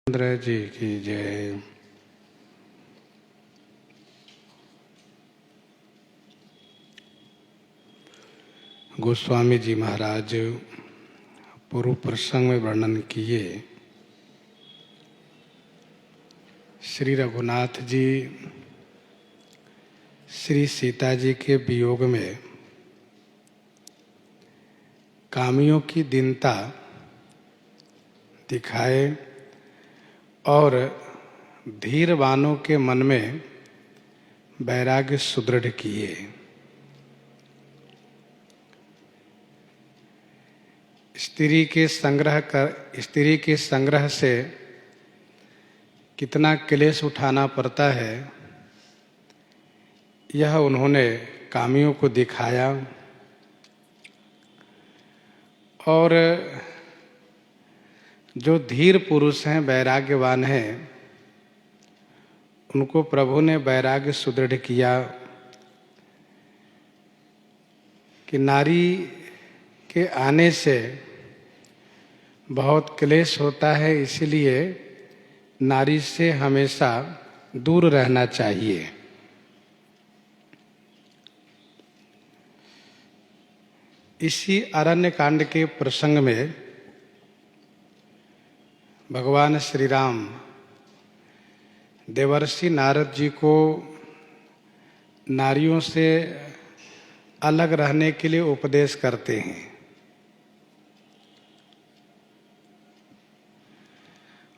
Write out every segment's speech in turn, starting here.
चंद्र जी की जय। गोस्वामी जी महाराज पूर्व प्रसंग में वर्णन किए श्री रघुनाथ जी श्री सीता जी के वियोग में कामियों की दीनता दिखाए और धीरवानों के मन में वैराग्य सुदृढ़ किए। स्त्री के संग्रह से कितना क्लेश उठाना पड़ता है, यह उन्होंने कामियों को दिखाया और जो धीर पुरुष हैं, वैराग्यवान हैं, उनको प्रभु ने वैराग्य सुदृढ़ किया कि नारी के आने से बहुत क्लेश होता है, इसलिए नारी से हमेशा दूर रहना चाहिए। इसी अरण्य कांड के प्रसंग में भगवान श्री राम देवर्षि नारद जी को नारियों से अलग रहने के लिए उपदेश करते हैं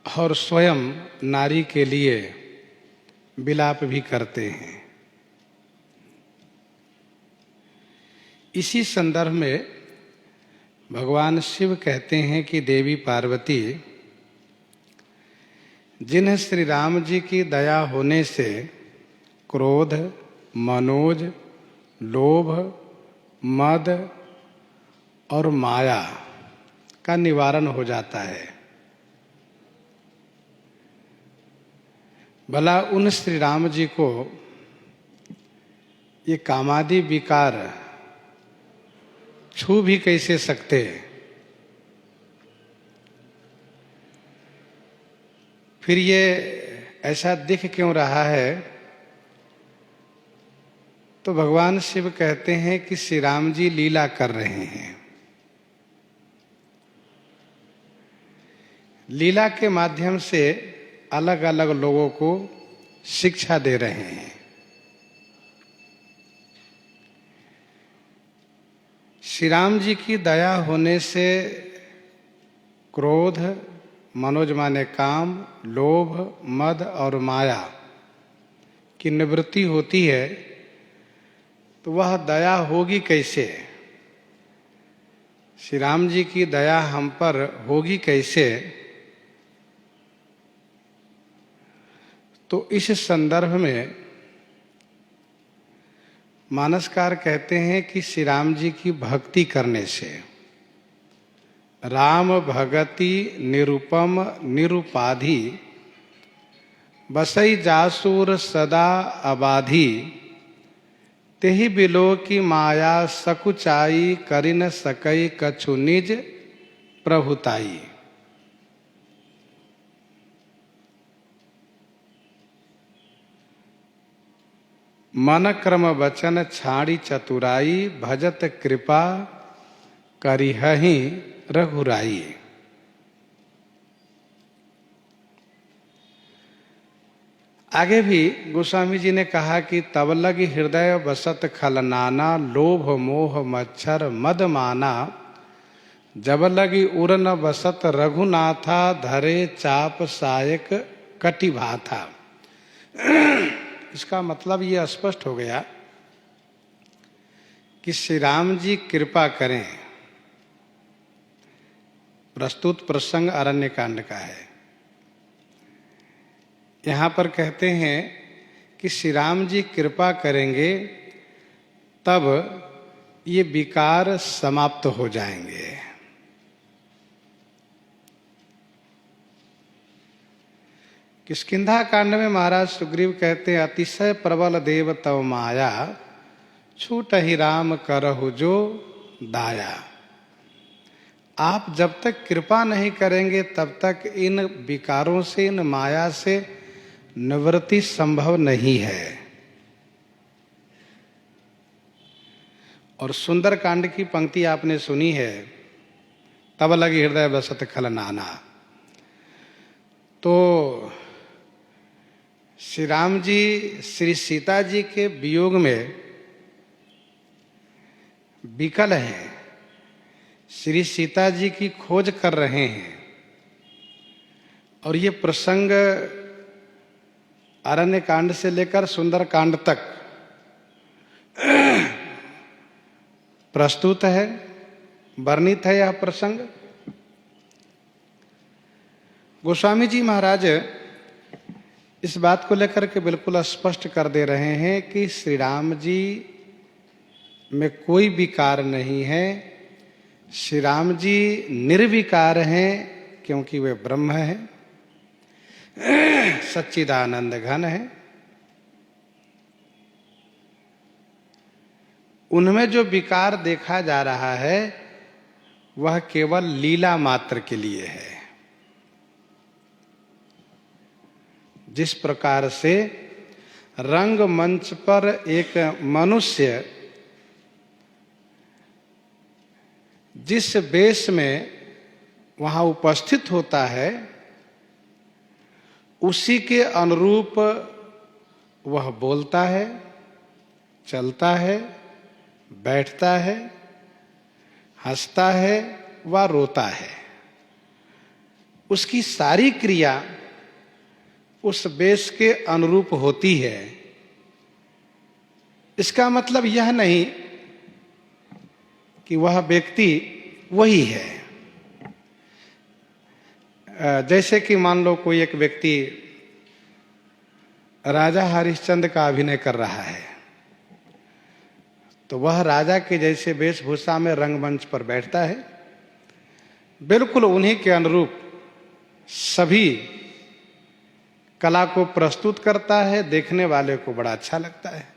और स्वयं नारी के लिए विलाप भी करते हैं। इसी संदर्भ में भगवान शिव कहते हैं कि देवी पार्वती, जिन्हें श्री राम जी की दया होने से क्रोध, मनोज, लोभ, मद और माया का निवारण हो जाता है, भला उन श्री राम जी को ये कामादि विकार छू भी कैसे सकते? फिर ये ऐसा दिख क्यों रहा है? तो भगवान शिव कहते हैं कि श्री राम जी लीला कर रहे हैं। लीला के माध्यम से अलग अलग लोगों को शिक्षा दे रहे हैं। श्री राम जी की दया होने से क्रोध, मनोज माने काम, लोभ, मद और माया की निवृत्ति होती है, तो वह दया होगी कैसे? श्री राम जी की दया हम पर होगी कैसे? तो इस संदर्भ में मानसकार कहते हैं कि श्री राम जी की भक्ति करने से राम भगति निरुपम निरुपाधि बसई जासूर सदा अबाधी तेहि बिलो की माया सकुचाई करि न सकई कछु निज प्रभुताई। मन क्रम वचन छाड़ी चतुराई भजत कृपा करिहहि रघुराई। आगे भी गोस्वामी जी ने कहा कि तब लगी हृदय बसत खलनाना लोभ मोह मच्छर मद माना जब लगी उर न बसत रघुनाथा धरे चाप सायक कटि भाथा। इसका मतलब ये स्पष्ट हो गया कि श्री राम जी कृपा करें। प्रस्तुत प्रसंग अरण्य कांड का है। यहाँ पर कहते हैं कि श्री राम जी कृपा करेंगे तब ये विकार समाप्त हो जाएंगे। किष्किंधा कांड में महाराज सुग्रीव कहते हैं, अतिशय प्रबल देव तव माया छूट ही राम करहु जो दाया। आप जब तक कृपा नहीं करेंगे तब तक इन विकारों से, इन माया से निवृत्ति संभव नहीं है। और सुंदर कांड की पंक्ति आपने सुनी है, तब लगी हृदय बसत खल नाना। तो श्री राम जी श्री सीता जी के वियोग में विकल हैं, श्री सीता जी की खोज कर रहे हैं। और ये प्रसंग अरण्य कांड से लेकर सुंदर कांड तक प्रस्तुत है, वर्णित है यह प्रसंग। गोस्वामी जी महाराज इस बात को लेकर के बिल्कुल स्पष्ट कर दे रहे हैं कि श्री राम जी में कोई विकार नहीं है। श्री राम जी निर्विकार हैं, क्योंकि वे ब्रह्म हैं, सच्चिदानंद घन है। उनमें जो विकार देखा जा रहा है वह केवल लीला मात्र के लिए है। जिस प्रकार से रंगमंच पर एक मनुष्य जिस वेश में वहां उपस्थित होता है उसी के अनुरूप वह बोलता है, चलता है, बैठता है, हंसता है व रोता है। उसकी सारी क्रिया उस वेश के अनुरूप होती है। इसका मतलब यह नहीं कि वह व्यक्ति वही है। जैसे कि मान लो कोई एक व्यक्ति राजा हरिश्चंद्र का अभिनय कर रहा है, तो वह राजा के जैसे वेशभूषा में रंगमंच पर बैठता है, बिल्कुल उन्हीं के अनुरूप सभी कला को प्रस्तुत करता है, देखने वाले को बड़ा अच्छा लगता है।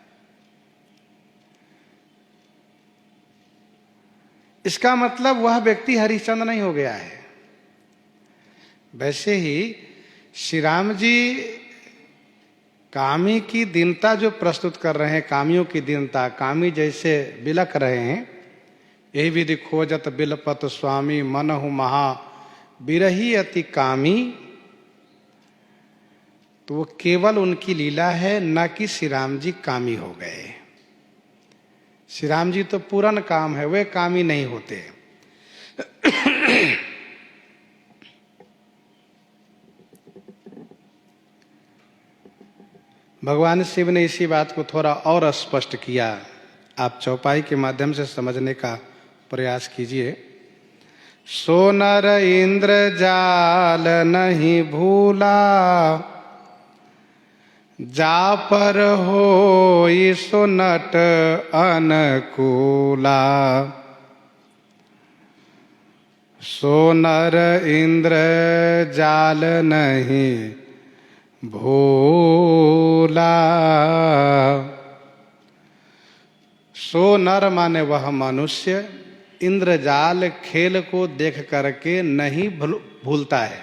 इसका मतलब वह व्यक्ति हरिश्चंद्र नहीं हो गया है। वैसे ही श्री राम जी कामी की दीनता जो प्रस्तुत कर रहे हैं, कामियों की दीनता, कामी जैसे बिलख रहे हैं, यही विधि खोजत बिलपत स्वामी मनहु महा बिरही अति कामी। तो वो केवल उनकी लीला है, न कि श्री राम जी कामी हो गए। श्री राम जी तो पूर्ण काम है, वे कामी नहीं होते। भगवान शिव ने इसी बात को थोड़ा और स्पष्ट किया। आप चौपाई के माध्यम से समझने का प्रयास कीजिए। सो नर इंद्र जाल नहीं भूला, जा पर होई सो नट अनुकूला। सो नर इंद्र जाल नहीं भूला। सो नर माने वह मनुष्य इंद्रजाल खेल को देख करके नहीं भूलता है।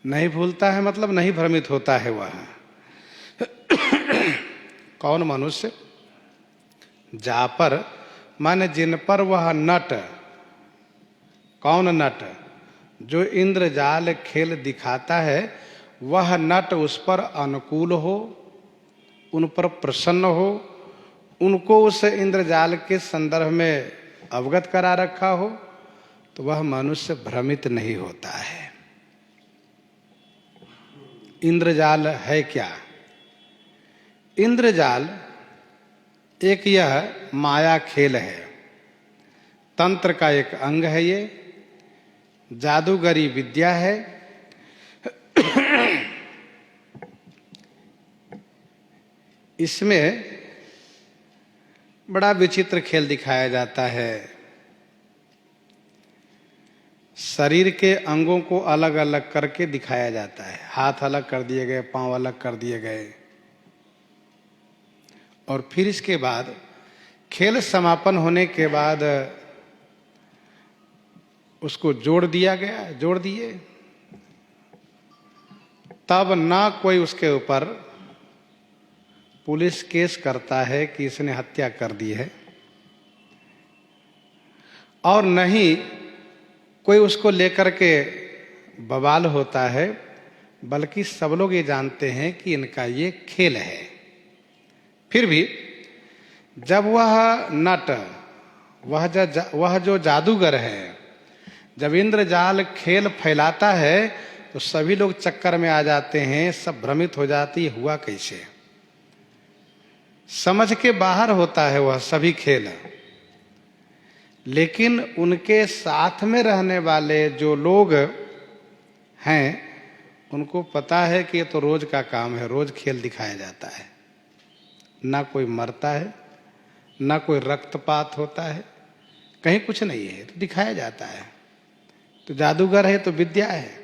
नहीं भूलता है मतलब नहीं भ्रमित होता है वह। कौन मनुष्य? जा पर माने जिन पर वह नट। कौन नट? जो इंद्रजाल खेल दिखाता है वह नट उस पर अनुकूल हो, उन पर प्रसन्न हो, उनको उस इंद्रजाल के संदर्भ में अवगत करा रखा हो, तो वह मनुष्य भ्रमित नहीं होता है। इंद्रजाल है क्या? इंद्रजाल एक यह माया खेल है, तंत्र का एक अंग है। ये जादूगरी विद्या है। इसमें बड़ा विचित्र खेल दिखाया जाता है। शरीर के अंगों को अलग अलग करके दिखाया जाता है। हाथ अलग कर दिए गए, पांव अलग कर दिए गए, और फिर इसके बाद खेल समापन होने के बाद उसको जोड़ दिया गया, जोड़ दिए। तब ना कोई उसके ऊपर पुलिस केस करता है कि इसने हत्या कर दी है, और नहीं कोई उसको लेकर के बवाल होता है, बल्कि सब लोग ये जानते हैं कि इनका ये खेल है। फिर भी जब वह नट, वह जो जादूगर है, जब इंद्रजाल खेल फैलाता है तो सभी लोग चक्कर में आ जाते हैं, सब भ्रमित हो जाती है, हुआ कैसे, समझ के बाहर होता है वह सभी खेल। लेकिन उनके साथ में रहने वाले जो लोग हैं उनको पता है कि ये तो रोज का काम है, रोज खेल दिखाया जाता है, ना कोई मरता है, ना कोई रक्तपात होता है, कहीं कुछ नहीं है, तो दिखाया जाता है। तो जादूगर है तो विद्या है।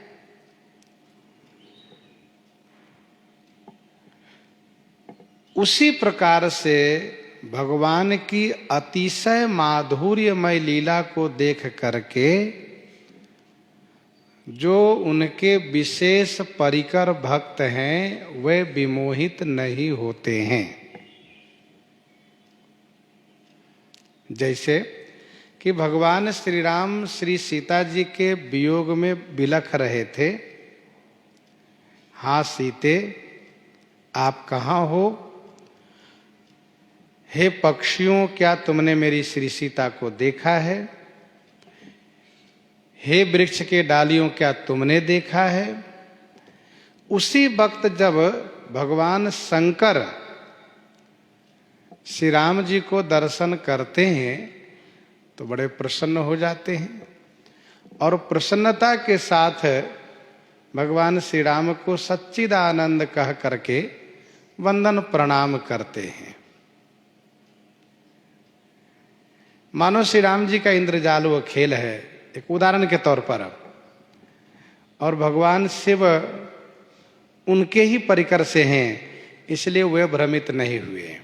उसी प्रकार से भगवान की अतिशय माधुर्यमय लीला को देख करके जो उनके विशेष परिकर भक्त हैं वे विमोहित नहीं होते हैं। जैसे कि भगवान श्री राम श्री सीता जी के वियोग में बिलख रहे थे, हाँ सीते आप कहाँ हो, हे पक्षियों क्या तुमने मेरी श्री सीता को देखा है, हे वृक्ष के डालियों क्या तुमने देखा है। उसी वक्त जब भगवान शंकर श्री राम जी को दर्शन करते हैं तो बड़े प्रसन्न हो जाते हैं, और प्रसन्नता के साथ भगवान श्री राम को सच्चिदानंद कह करके वंदन प्रणाम करते हैं। मानो श्री राम जी का इंद्रजाल वो खेल है, एक उदाहरण के तौर पर, और भगवान शिव उनके ही परिकर से हैं, इसलिए वे भ्रमित नहीं हुए।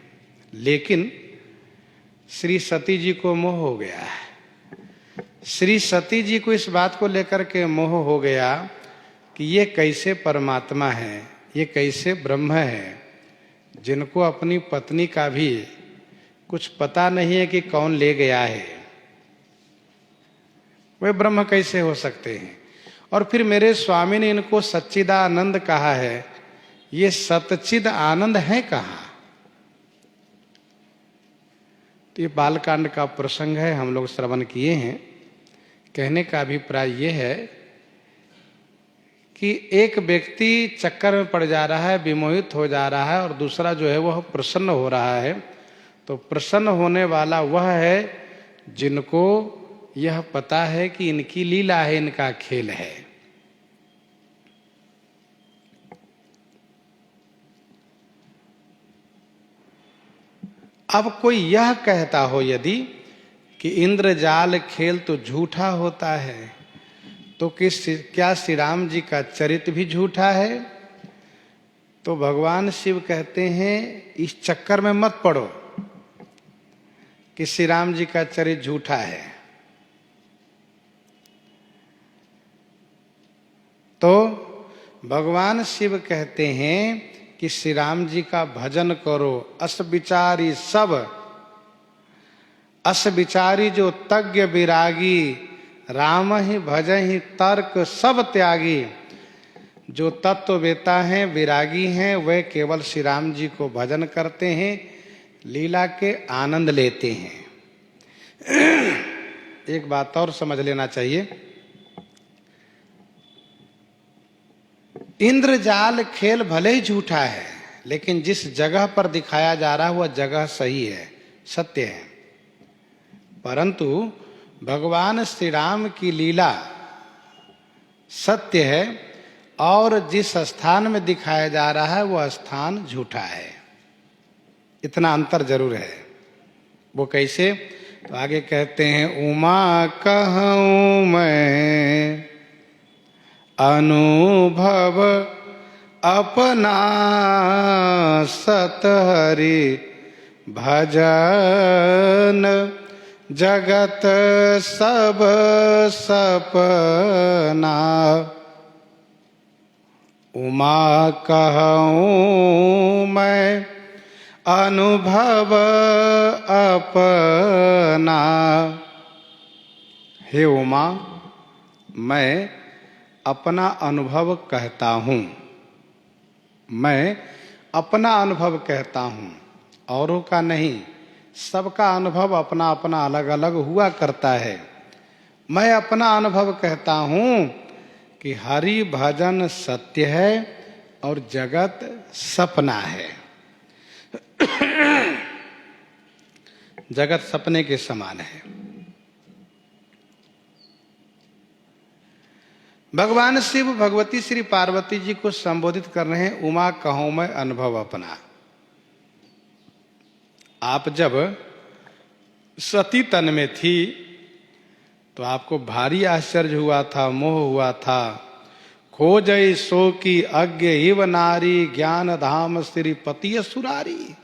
लेकिन श्री सती जी को मोह हो गया है। श्री सती जी को इस बात को लेकर के मोह हो गया कि ये कैसे परमात्मा है, ये कैसे ब्रह्म है, जिनको अपनी पत्नी का भी कुछ पता नहीं है कि कौन ले गया है, वे ब्रह्म कैसे हो सकते हैं। और फिर मेरे स्वामी ने इनको सच्चिदानंद कहा है, ये सच्चिद आनंद है कहाँ। तो ये बालकांड का प्रसंग है, हम लोग श्रवण किए हैं। कहने का अभिप्राय ये है कि एक व्यक्ति चक्कर में पड़ जा रहा है, विमोहित हो जा रहा है, और दूसरा जो है वह प्रसन्न हो रहा है। तो प्रसन्न होने वाला वह है जिनको यह पता है कि इनकी लीला है, इनका खेल है। अब कोई यह कहता हो यदि कि इंद्रजाल खेल तो झूठा होता है, तो क्या श्री राम जी का चरित्र भी झूठा है? तो भगवान शिव कहते हैं इस चक्कर में मत पड़ो कि श्री राम जी का चरित्र झूठा है। तो भगवान शिव कहते हैं कि श्री राम जी का भजन करो, अस विचारी सब, अस विचारी जो तज्ञ विरागी, राम ही भजहि तर्क सब त्यागी। जो तत्ववेता हैं, विरागी हैं, वे केवल श्री राम जी को भजन करते हैं, लीला के आनंद लेते हैं। एक बात और समझ लेना चाहिए, इंद्रजाल खेल भले ही झूठा है, लेकिन जिस जगह पर दिखाया जा रहा है वह जगह सही है, सत्य है। परंतु भगवान श्री राम की लीला सत्य है, और जिस स्थान में दिखाया जा रहा है वह स्थान झूठा है। इतना अंतर जरूर है। वो कैसे? तो आगे कहते हैं, उमा कहूँ मैं अनुभव अपना सत हरि भजन, जगत सब सपना, उमा कहूँ मैं अनुभव अपना। हे उमा, मैं अपना अनुभव कहता हूँ, मैं अपना अनुभव कहता हूँ, औरों का नहीं। सबका अनुभव अपना अपना अलग अलग हुआ करता है। मैं अपना अनुभव कहता हूँ कि हरि भजन सत्य है और जगत सपना है। जगत सपने के समान है। भगवान शिव भगवती श्री पार्वती जी को संबोधित कर रहे हैं, उमा कहूं मैं अनुभव अपना। आप जब सती तन में थी तो आपको भारी आश्चर्य हुआ था, मोह हुआ था। खोजई सो की अज्ञ इव नारी, ज्ञान धाम श्रीपति असुरारी।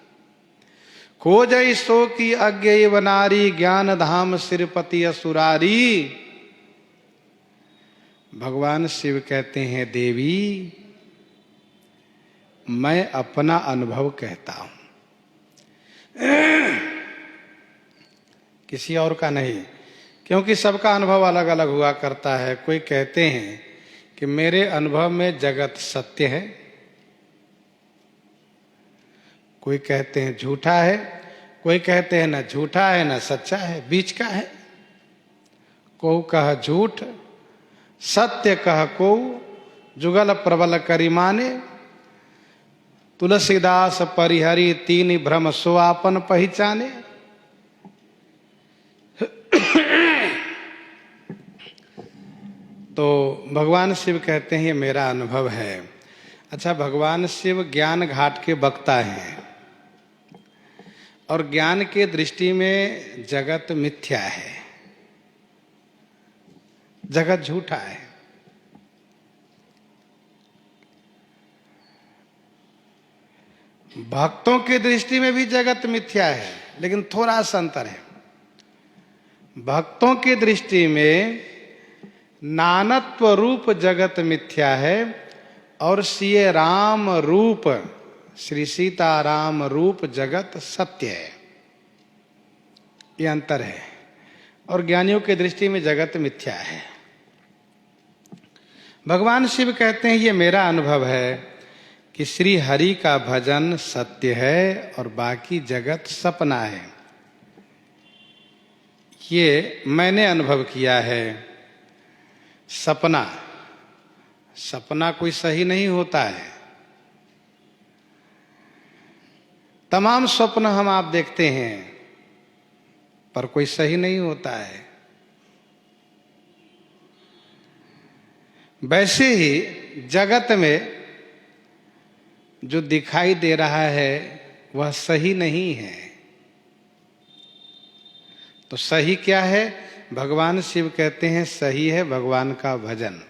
खोजई सो की अज्ञ इव नारी, ज्ञान धाम श्रीपति असुरारी। भगवान शिव कहते हैं, देवी मैं अपना अनुभव कहता हूं, किसी और का नहीं, क्योंकि सबका अनुभव अलग अलग हुआ करता है। कोई कहते हैं कि मेरे अनुभव में जगत सत्य है, कोई कहते हैं झूठा है, कोई कहते हैं न झूठा है न सच्चा है, बीच का है। को कह झूठ सत्य कह को, जुगल प्रबल करी माने। तुलसीदास परिहरि तीन भ्रम सो आपन पहचाने। तो भगवान शिव कहते हैं ये मेरा अनुभव है। अच्छा, भगवान शिव ज्ञान घाट के वक्ता हैं और ज्ञान के दृष्टि में जगत मिथ्या है, जगत झूठा है। भक्तों की दृष्टि में भी जगत मिथ्या है, लेकिन थोड़ा सा अंतर है। भक्तों की दृष्टि में नानत्व रूप जगत मिथ्या है और श्री राम रूप, श्री सीताराम रूप जगत सत्य है। ये अंतर है। और ज्ञानियों की दृष्टि में जगत मिथ्या है। भगवान शिव कहते हैं ये मेरा अनुभव है कि श्री हरि का भजन सत्य है और बाकी जगत सपना है। ये मैंने अनुभव किया है। सपना, सपना कोई सही नहीं होता है। तमाम स्वप्न हम आप देखते हैं पर कोई सही नहीं होता है। वैसे ही जगत में जो दिखाई दे रहा है वह सही नहीं है। तो सही क्या है? भगवान शिव कहते हैं सही है भगवान का भजन।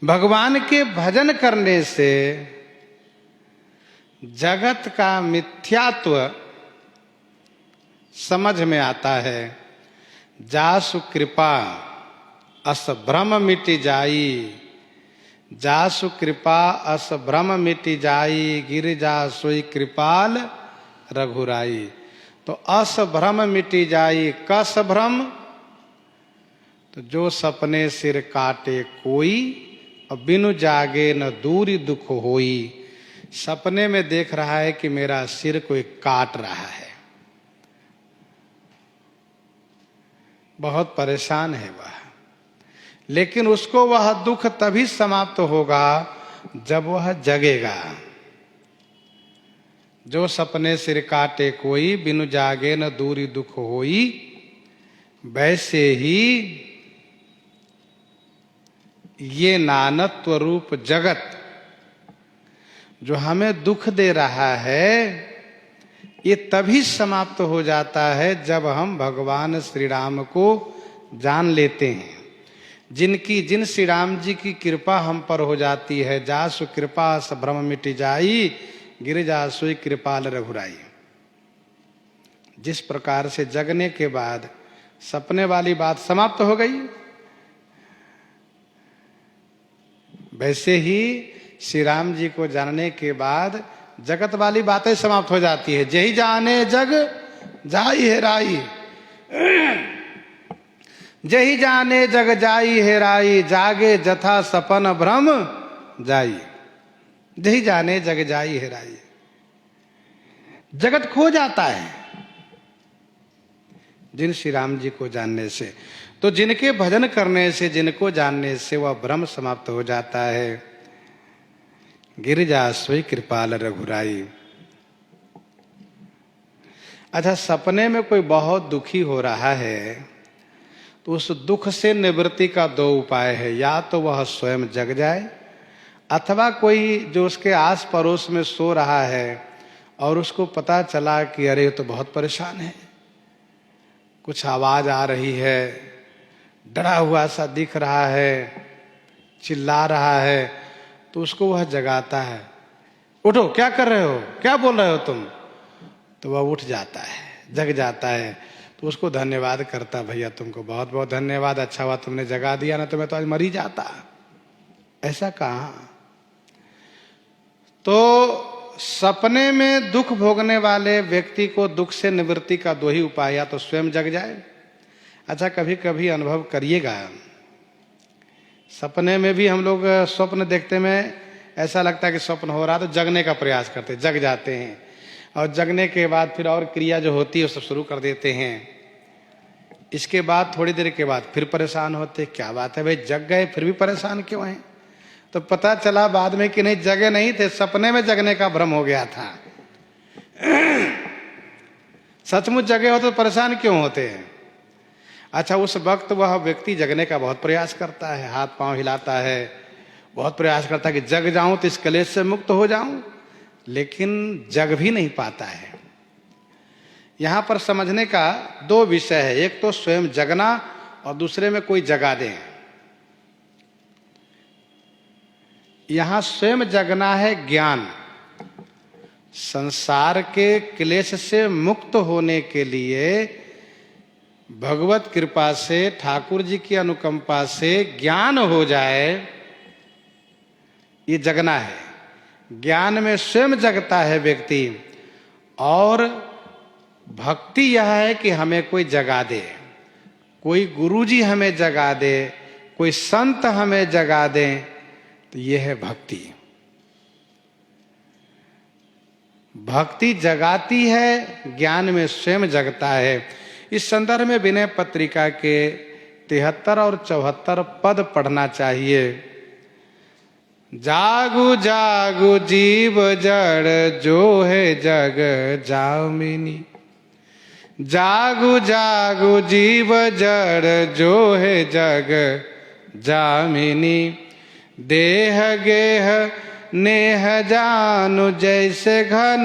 भगवान के भजन करने से जगत का मिथ्यात्व समझ में आता है। जासु कृपा अस भ्रम मिट जाई, जासु कृपा अस भ्रम मिट जाई, गिरिजा सोई कृपाल रघुराई। तो अस भ्रम मिट जाई, कस भ्रम? तो जो सपने सिर काटे कोई, और बिनु जागे न दूरी दुख होई। सपने में देख रहा है कि मेरा सिर कोई काट रहा है, बहुत परेशान है वह, लेकिन उसको वह दुख तभी समाप्त होगा जब वह जगेगा। जो सपने सिर काटे कोई, बिनु जागे न दूरी दुख होई। वैसे ही ये नानत्व रूप जगत जो हमें दुख दे रहा है, ये तभी समाप्त हो जाता है जब हम भगवान श्री राम को जान लेते हैं। जिन श्री राम जी की कृपा हम पर हो जाती है, जासु कृपा स भ्रम मिट जाई, गिर जासुई कृपाल रघुराई। जिस प्रकार से जगने के बाद सपने वाली बात समाप्त हो गई, वैसे ही श्री राम जी को जानने के बाद जगत वाली बातें समाप्त हो जाती है। जही जाने जग जाई हेराई, जही जाने जग जाई हेराई, जागे जथा सपन भ्रम जाई। जही जाने जग जाई हेराई, जगत खो जाता है जिन श्री राम जी को जानने से। तो जिनके भजन करने से, जिनको जानने से वह भ्रम समाप्त हो जाता है। गिर जासुई कृपाल रघुराई। अच्छा, सपने में कोई बहुत दुखी हो रहा है तो उस दुख से निवृत्ति का दो उपाय है। या तो वह स्वयं जग जाए, अथवा कोई जो उसके आस पड़ोस में सो रहा है और उसको पता चला कि अरे तो बहुत परेशान है, कुछ आवाज आ रही है, डरा हुआ सा दिख रहा है, चिल्ला रहा है, तो उसको वह जगाता है। उठो, क्या कर रहे हो, क्या बोल रहे हो तुम? तो वह उठ जाता है, जग जाता है। तो उसको धन्यवाद करता, भैया तुमको बहुत बहुत धन्यवाद, अच्छा हुआ तुमने जगा दिया, ना तो मैं तो आज मर ही जाता। ऐसा कहाँ? तो सपने में दुख भोगने वाले व्यक्ति को दुख से निवृत्ति का दो ही उपाय, या तो स्वयं जग जाए। अच्छा, कभी कभी अनुभव करिएगा, सपने में भी हम लोग स्वप्न देखते में ऐसा लगता है कि स्वप्न हो रहा, तो जगने का प्रयास करते, जग जाते हैं, और जगने के बाद फिर और क्रिया जो होती है वो सब शुरू कर देते हैं। इसके बाद थोड़ी देर के बाद फिर परेशान होते, क्या बात है भाई, जग गए फिर भी परेशान क्यों हैं? तो पता चला बाद में कि नहीं, जगे नहीं थे, सपने में जगने का भ्रम हो गया था। सचमुच जगे हो तो परेशान क्यों होते हैं? अच्छा, उस वक्त वह व्यक्ति जगने का बहुत प्रयास करता है, हाथ पांव हिलाता है, बहुत प्रयास करता है कि जग जाऊं तो इस कलेश से मुक्त हो जाऊं, लेकिन जग भी नहीं पाता है। यहां पर समझने का दो विषय है, एक तो स्वयं जगना और दूसरे में कोई जगा दे। यहां स्वयं जगना है ज्ञान। संसार के क्लेश से मुक्त होने के लिए भगवत कृपा से, ठाकुर जी की अनुकंपा से ज्ञान हो जाए, ये जगना है। ज्ञान में स्वयं जगता है व्यक्ति। और भक्ति यह है कि हमें कोई जगा दे, कोई गुरुजी हमें जगा दे, कोई संत हमें जगा दे, तो यह है भक्ति। भक्ति जगाती है, ज्ञान में स्वयं जगता है। इस संदर्भ में विनय पत्रिका के 73 और 74 पद पढ़ना चाहिए। जागु जागु जीव जड़, जो है जग जामिनी। जागु जागु जीव जड़, जो है जग जामिनी। देह गेह नेह जानु, जैसे घन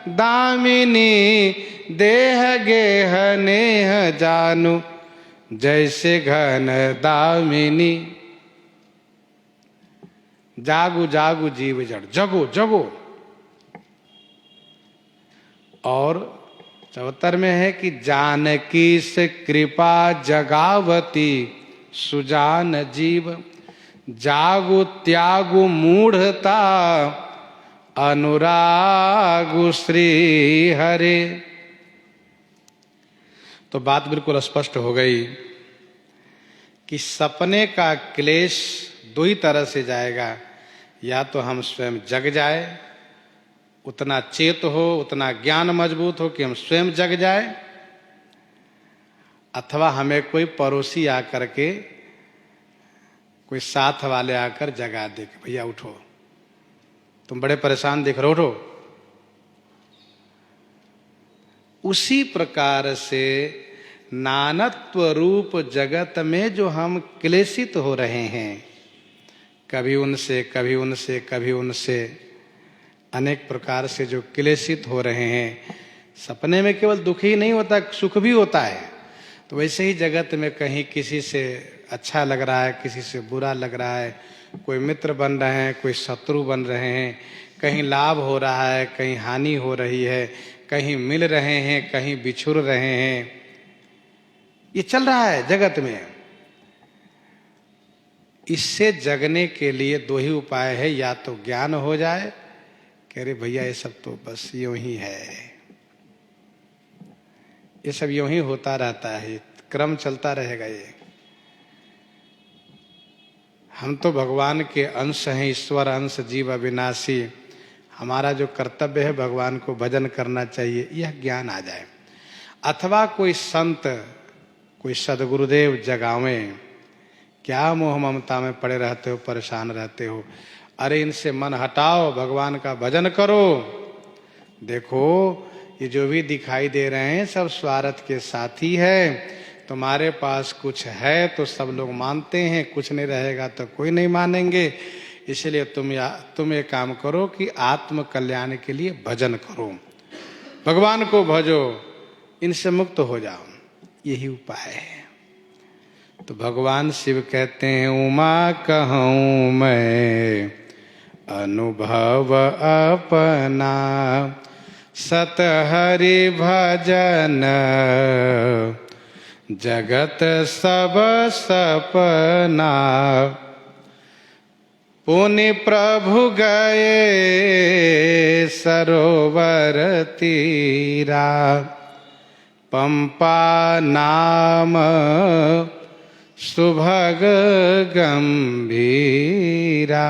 दामिनी। देह गेह नेह जानु, जैसे घन दामिनी। जागु जागु जीव जड़, जगो जगो। और 74 में है कि जानकी से कृपा जगावती, सुजान जीव। जागु त्यागु मूढ़ता, अनुरागु श्री हरे। तो बात बिल्कुल स्पष्ट हो गई कि सपने का क्लेश दो ही तरह से जाएगा। या तो हम स्वयं जग जाए, उतना चेत हो, उतना ज्ञान मजबूत हो कि हम स्वयं जग जाए, अथवा हमें कोई पड़ोसी आकर के, कोई साथ वाले आकर जगा दे कि भैया उठो, तुम बड़े परेशान दिख रहे हो, उठो। उसी प्रकार से नानत्व रूप जगत में जो हम क्लेशित हो रहे हैं, कभी उनसे कभी उनसे कभी उनसे, अनेक प्रकार से जो क्लेशित हो रहे हैं, सपने में केवल दुख ही नहीं होता, सुख भी होता है। तो वैसे ही जगत में कहीं किसी से अच्छा लग रहा है, किसी से बुरा लग रहा है, कोई मित्र बन रहे हैं, कोई शत्रु बन रहे हैं, कहीं लाभ हो रहा है, कहीं हानि हो रही है, कहीं मिल रहे हैं, कहीं बिछुड़ रहे हैं। ये चल रहा है जगत में। इससे जगने के लिए दो ही उपाय है, या तो ज्ञान हो जाए कि अरे भैया ये सब तो बस यूं ही है, ये सब यूं ही होता रहता है, क्रम चलता रहेगा। ये हम तो भगवान के अंश हैं, ईश्वर अंश, जीव अविनाशी। हमारा जो कर्तव्य है भगवान को भजन करना चाहिए, यह ज्ञान आ जाए। अथवा कोई संत, कोई सदगुरुदेव जगावें, क्या मोह ममता में पड़े रहते हो, परेशान रहते हो, अरे इनसे मन हटाओ, भगवान का भजन करो। देखो ये जो भी दिखाई दे रहे हैं सब स्वार्थ के साथी है। तुम्हारे पास कुछ है तो सब लोग मानते हैं, कुछ नहीं रहेगा तो कोई नहीं मानेंगे। इसलिए तुम ये काम करो कि आत्म कल्याण के लिए भजन करो, भगवान को भजो, इनसे मुक्त हो जाओ, यही उपाय है। तो भगवान शिव कहते हैं, उमा कहूँ मैं अनुभव अपना, सत हरि भजन जगत सब सपना। पुनि प्रभु गए सरोवर तीरा, पंपा नाम सुभग गंभीरा।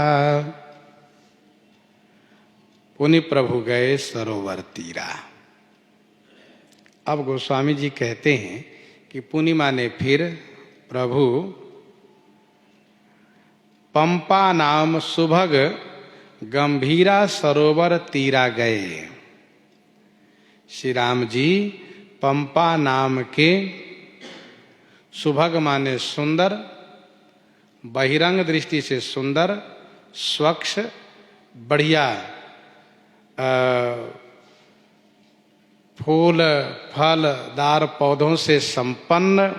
पुनि प्रभु गए सरोवर तीरा। अब गोस्वामी जी कहते हैं कि पुनि माने फिर, प्रभु पंपा नाम सुभग गंभीरा सरोवर तीरा गए। श्री राम जी पंपा नाम के, सुभग माने सुंदर, बहिरंग दृष्टि से सुंदर, स्वच्छ, बढ़िया, फूल फलदार पौधों से संपन्न,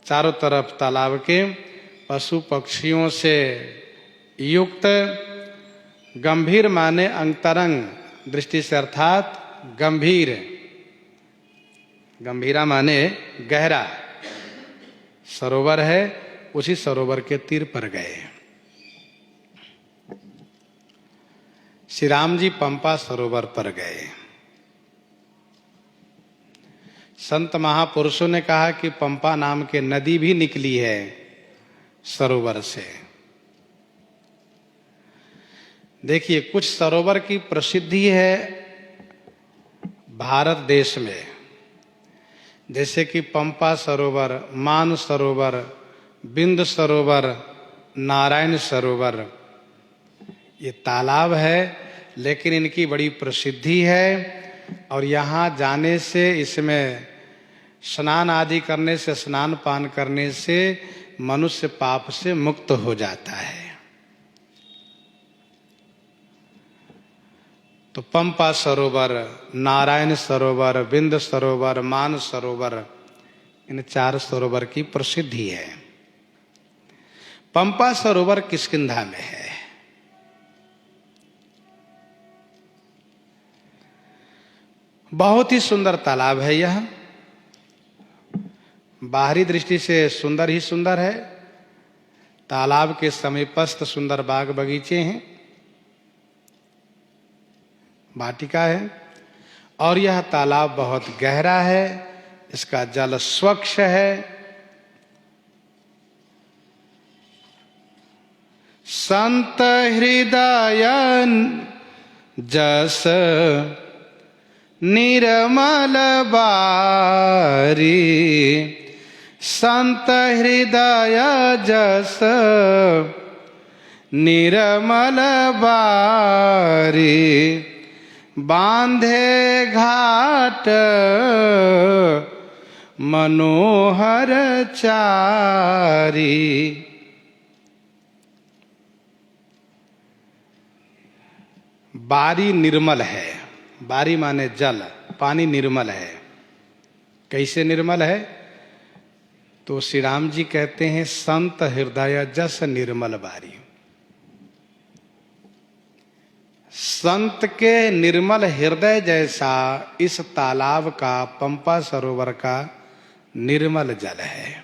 चारों तरफ तालाब के, पशु पक्षियों से युक्त, गंभीर माने अंतरंग दृष्टि से अर्थात गंभीर, गंभीरा माने गहरा सरोवर है, उसी सरोवर के तीर पर गए। श्री राम जी पंपा सरोवर पर गए। संत महापुरुषों ने कहा कि पंपा नाम के नदी भी निकली है सरोवर से। देखिए कुछ सरोवर की प्रसिद्धि है भारत देश में, जैसे कि पंपा सरोवर, मान सरोवर, बिंद सरोवर, नारायण सरोवर। ये तालाब है लेकिन इनकी बड़ी प्रसिद्धि है, और यहाँ जाने से, इसमें स्नान आदि करने से, स्नान पान करने से मनुष्य पाप से मुक्त हो जाता है। तो पंपा सरोवर, नारायण सरोवर, बिंद सरोवर, मान सरोवर, इन 4 सरोवर की प्रसिद्धि है। पंपा सरोवर किष्किंधा में है। बहुत ही सुंदर तालाब है यह, बाहरी दृष्टि से सुंदर ही सुंदर है। तालाब के समीपस्थ सुंदर बाग बगीचे हैं, वाटिका है, और यह तालाब बहुत गहरा है, इसका जल स्वच्छ है। संत हृदय जस निर्मल बारी, संत हृदय जस निर्मल बारी, बांधे घाट मनोहर चारी। बारी निर्मल है, बारी माने जल, पानी निर्मल है। कैसे निर्मल है? तो श्री राम जी कहते हैं संत हृदय जस निर्मल बारी। संत के निर्मल हृदय जैसा इस तालाब का, पंपा सरोवर का निर्मल जल है।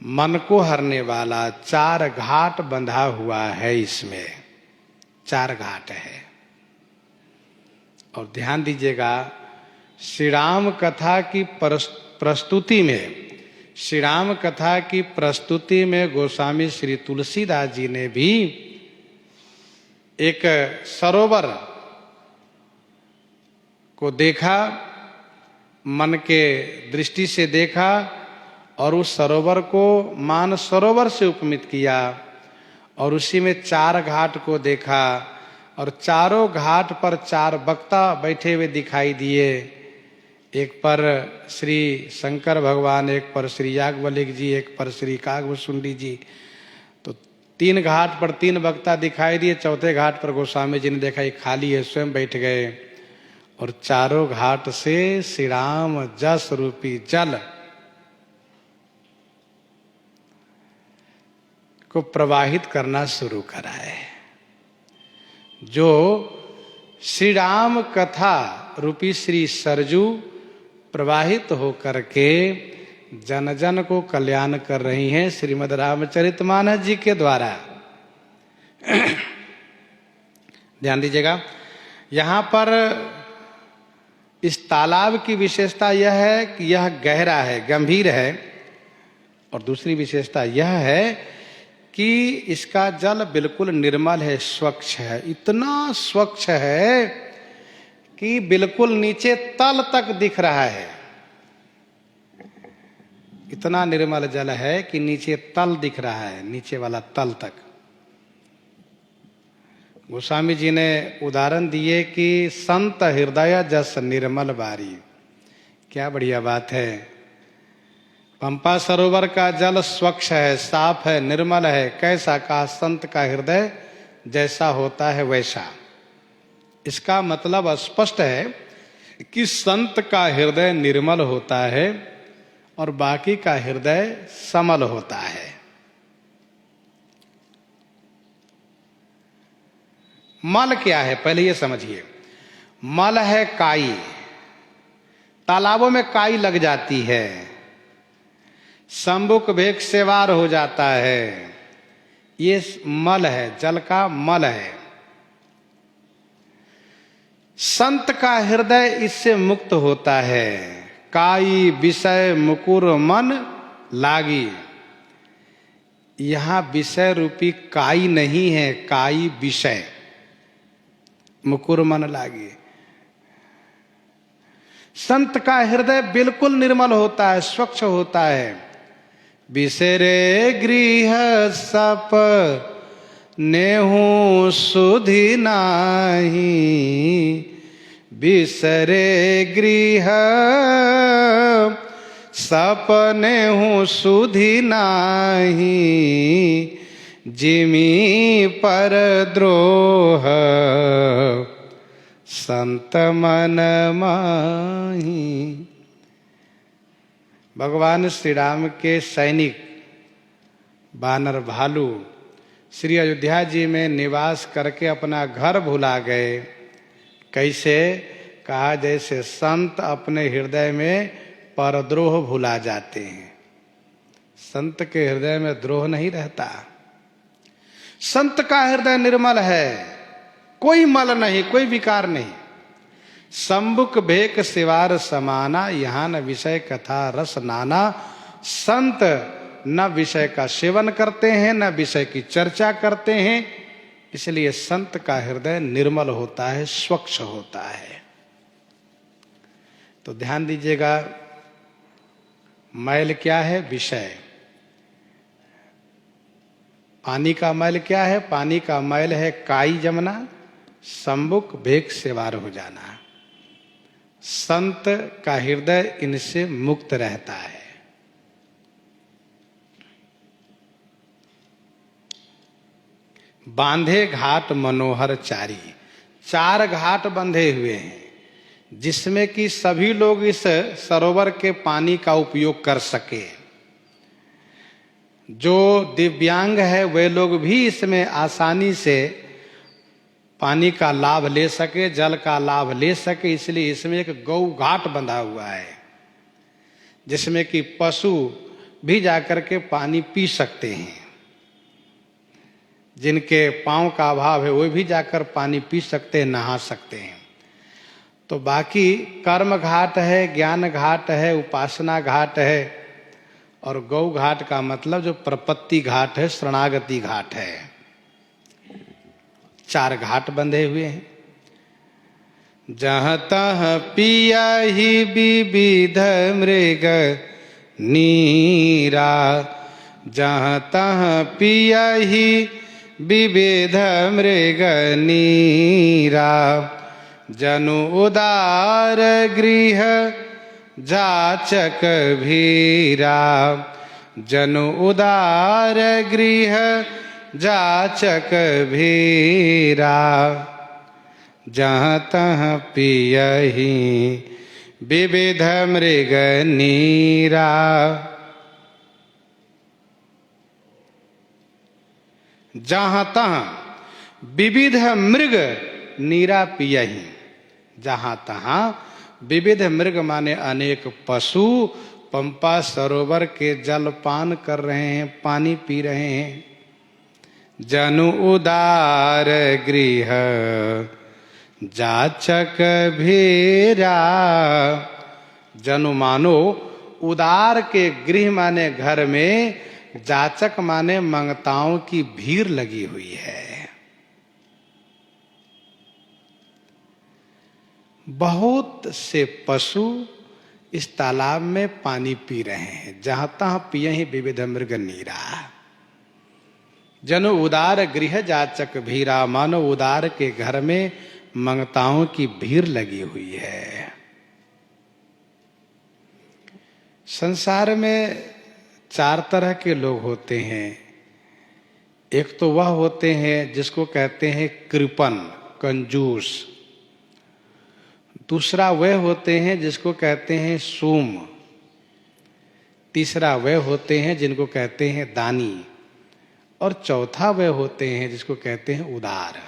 मन को हरने वाला 4 घाट बंधा हुआ है, इसमें 4 घाट है। और ध्यान दीजिएगा, श्री राम कथा की प्रस्तुति में, श्री राम कथा की प्रस्तुति में गोस्वामी श्री तुलसीदास जी ने भी एक सरोवर को देखा, मन के दृष्टि से देखा, और उस सरोवर को मान सरोवर से उपमित किया, और उसी में 4 घाट को देखा, और चारों घाट पर 4 वक्ता बैठे हुए दिखाई दिए। एक पर श्री शंकर भगवान, एक पर श्री याज्ञवल्क्य जी, एक पर श्री काकभूषुंडी जी। तो 3 घाट पर 3 वक्ता दिखाई दिए। चौथे घाट पर गोस्वामी जी ने देखा ये खाली है, स्वयं बैठ गए, और चारों घाट से श्री राम जस रूपी जल को प्रवाहित करना शुरू करा है। जो श्री राम कथा रूपी श्री सरजू प्रवाहित होकर के जन जन को कल्याण कर रही हैं श्रीमद् रामचरितमानस जी के द्वारा। ध्यान दीजिएगा, यहाँ पर इस तालाब की विशेषता यह है कि यह गहरा है, गंभीर है, और दूसरी विशेषता यह है कि इसका जल बिल्कुल निर्मल है, स्वच्छ है। इतना स्वच्छ है कि बिल्कुल नीचे तल तक दिख रहा है। इतना निर्मल जल है कि नीचे तल दिख रहा है, नीचे वाला तल तक। गोस्वामी जी ने उदाहरण दिए कि संत हृदय जस निर्मल बारी। क्या बढ़िया बात है। पंपा सरोवर का जल स्वच्छ है, साफ है, निर्मल है। कैसा? कहा संत का हृदय जैसा होता है वैसा। इसका मतलब स्पष्ट है कि संत का हृदय निर्मल होता है और बाकी का हृदय समल होता है। मल क्या है पहले ये समझिए। मल है काई। तालाबों में काई लग जाती है, संबुक भेक सेवार हो जाता है। ये मल है, जल का मल है। संत का हृदय इससे मुक्त होता है। काई विषय मुकुर मन लागी। यहां विषय रूपी काई नहीं है, काई विषय, मुकुर मन लागी। संत का हृदय बिल्कुल निर्मल होता है, स्वच्छ होता है। बिसरे गृह सप नेहु सुधि नाही। बिसरे गृह सपने हूँ सुधि नाही। जिमी पर द्रोह संत मन माही। भगवान श्री राम के सैनिक बानर भालू श्री अयोध्या जी में निवास करके अपना घर भुला गए। कैसे? कहा जैसे संत अपने हृदय में परद्रोह भुला जाते हैं। संत के हृदय में द्रोह नहीं रहता। संत का हृदय निर्मल है, कोई मल नहीं, कोई विकार नहीं। संबुक भेक सिवार समाना। यहाँ न विषय कथा रस नाना। संत न विषय का सेवन करते हैं, न विषय की चर्चा करते हैं। इसलिए संत का हृदय निर्मल होता है, स्वच्छ होता है। तो ध्यान दीजिएगा, मैल क्या है? विषय। पानी का मैल क्या है? पानी का मैल है काई जमना, संबुक भेक सेवार हो जाना। संत का हृदय इनसे मुक्त रहता है। बांधे घाट मनोहर चारी। 4 घाट बंधे हुए हैं। जिसमें कि सभी लोग इस सरोवर के पानी का उपयोग कर सके। जो दिव्यांग है वे लोग भी इसमें आसानी से पानी का लाभ ले सके, जल का लाभ ले सके। इसलिए इसमें एक गौ घाट बंधा हुआ है जिसमें कि पशु भी जाकर के पानी पी सकते हैं। जिनके पांव का अभाव है वे भी जाकर पानी पी सकते हैं, नहा सकते हैं। तो बाकी कर्म घाट है, ज्ञान घाट है, उपासना घाट है, और गौ घाट का मतलब जो प्रपत्ति घाट है, शरणागति घाट है। 4 घाट बंधे हुए हैं। जहाँ तहाँ पिया ही विविध मृग नीरा, जहाँ तहाँ पिया ही विविध मृग नीरा, जनु उदार गृह जाचक भीरा, जनु उदार गृह जाचक भीरा, जहाँ तहाँ पियहि विविध मृग नीरा। जहाँ तहाँ विविध मृग नीरा पियहि, जहाँ तहाँ विविध मृग माने अनेक पशु पंपा सरोवर के जल पान कर रहे हैं, पानी पी रहे हैं। जनु उदार गृह जाचक भीरा, जनु मानो उदार के गृह माने घर में, जाचक माने मंगताओं की भीड़ लगी हुई है। बहुत से पशु इस तालाब में पानी पी रहे हैं। जहां तहां पिए ही विविध मृग नीरा। जनु उदार गृह जाचक भीरा, मानो उदार के घर में मंगताओं की भीड़ लगी हुई है। संसार में 4 तरह के लोग होते हैं। एक तो वह होते हैं जिसको कहते हैं कृपण, कंजूस। दूसरा वह होते हैं जिसको कहते हैं सूम। तीसरा वह होते हैं जिनको कहते हैं दानी। और चौथा वह होते हैं जिसको कहते हैं उदार।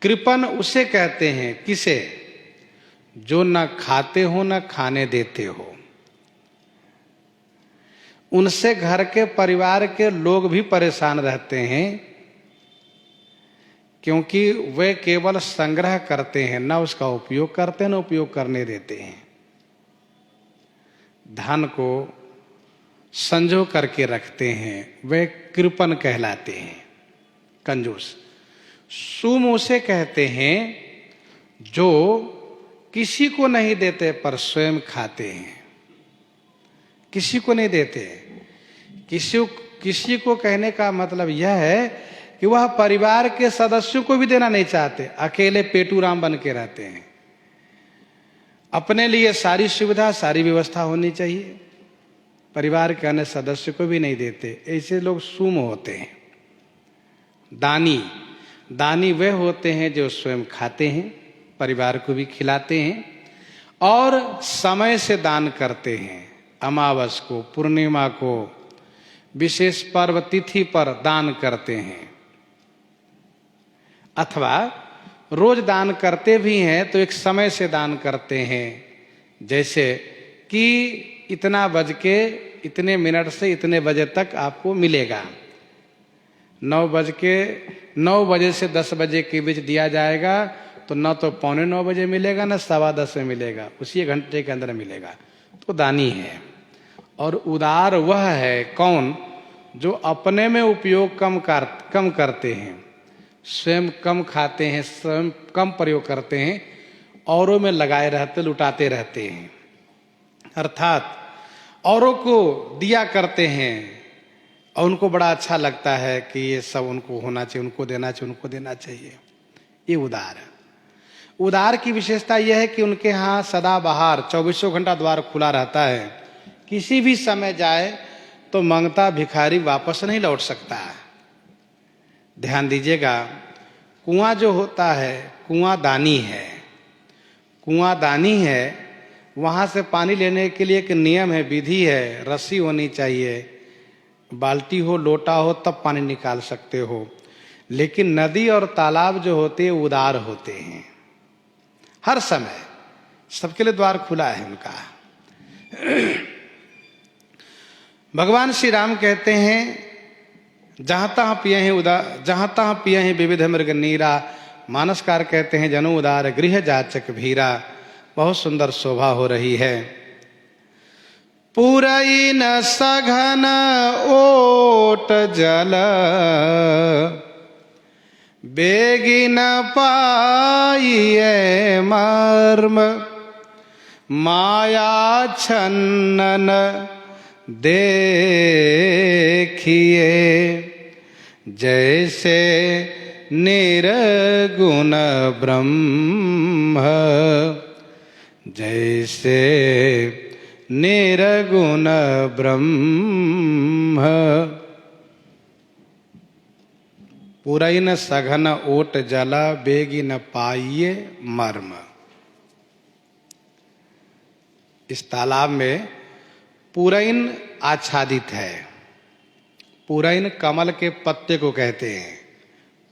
कृपण उसे कहते हैं किसे? जो न खाते हो न खाने देते हो। उनसे घर के परिवार के लोग भी परेशान रहते हैं, क्योंकि वे केवल संग्रह करते हैं, न उसका उपयोग करते हैं, न उपयोग करने देते हैं। धन को संजो करके रखते हैं, वे कृपण कहलाते हैं, कंजूस। सूम उसे कहते हैं जो किसी को नहीं देते पर स्वयं खाते हैं। किसी को नहीं देते। किसी को कहने का मतलब यह है कि वह परिवार के सदस्यों को भी देना नहीं चाहते, अकेले पेटू राम बन के रहते हैं। अपने लिए सारी सुविधा, सारी व्यवस्था होनी चाहिए, परिवार के अन्य सदस्य को भी नहीं देते। ऐसे लोग सूम होते हैं। दानी वे होते हैं जो स्वयं खाते हैं, परिवार को भी खिलाते हैं और समय से दान करते हैं। अमावस को, पूर्णिमा को, विशेष पर्व तिथि पर दान करते हैं। अथवा रोज दान करते भी हैं तो एक समय से दान करते हैं। जैसे कि इतना बज के इतने मिनट से इतने बजे तक आपको मिलेगा। 9 बजे से 10 बजे के बीच दिया जाएगा तो न तो 8:45 बजे मिलेगा, न 10:15 में मिलेगा, उसी घंटे के अंदर मिलेगा। तो दानी है। और उदार वह है कौन? जो अपने में उपयोग कम करते हैं, स्वयं कम खाते हैं, स्वयं कम प्रयोग करते हैं, औरों में लगाए रहते, लुटाते रहते हैं। अर्थात औरों को दिया करते हैं और उनको बड़ा अच्छा लगता है कि ये सब उनको होना चाहिए, उनको देना चाहिए, उनको देना चाहिए। ये उदार है। उदार की विशेषता यह है कि उनके यहाँ सदाबहार 24 घंटा द्वार खुला रहता है। किसी भी समय जाए तो मंगता भिखारी वापस नहीं लौट सकता है। ध्यान दीजिएगा, कुआं जो होता है, कुआं दानी है, कुआंदानी है, वहाँ से पानी लेने के लिए एक नियम है, विधि है, रस्सी होनी चाहिए, बाल्टी हो, लोटा हो, तब पानी निकाल सकते हो। लेकिन नदी और तालाब जो होते हैं उदार होते हैं, हर समय सबके लिए द्वार खुला है उनका। भगवान श्री राम कहते हैं, जहाँ तहाँ पिए हैं जहाँ तहाँ पिए हैं विविध मृग नीरा। मानसकार कहते हैं, जनु उदार गृह जाचक भीरा। बहुत सुंदर शोभा हो रही है। पुरई न सघन ओट जल, बेगी न पाइए मर्म। माया छन्नन देखिए, जैसे निर्गुण ब्रह्म, जैसे निर्गुण ब्रह्म। पुरैन सघन ओट जला, बेगी न पाइए मर्म। इस तालाब में पुरैन आच्छादित है। पुरैन कमल के पत्ते को कहते हैं।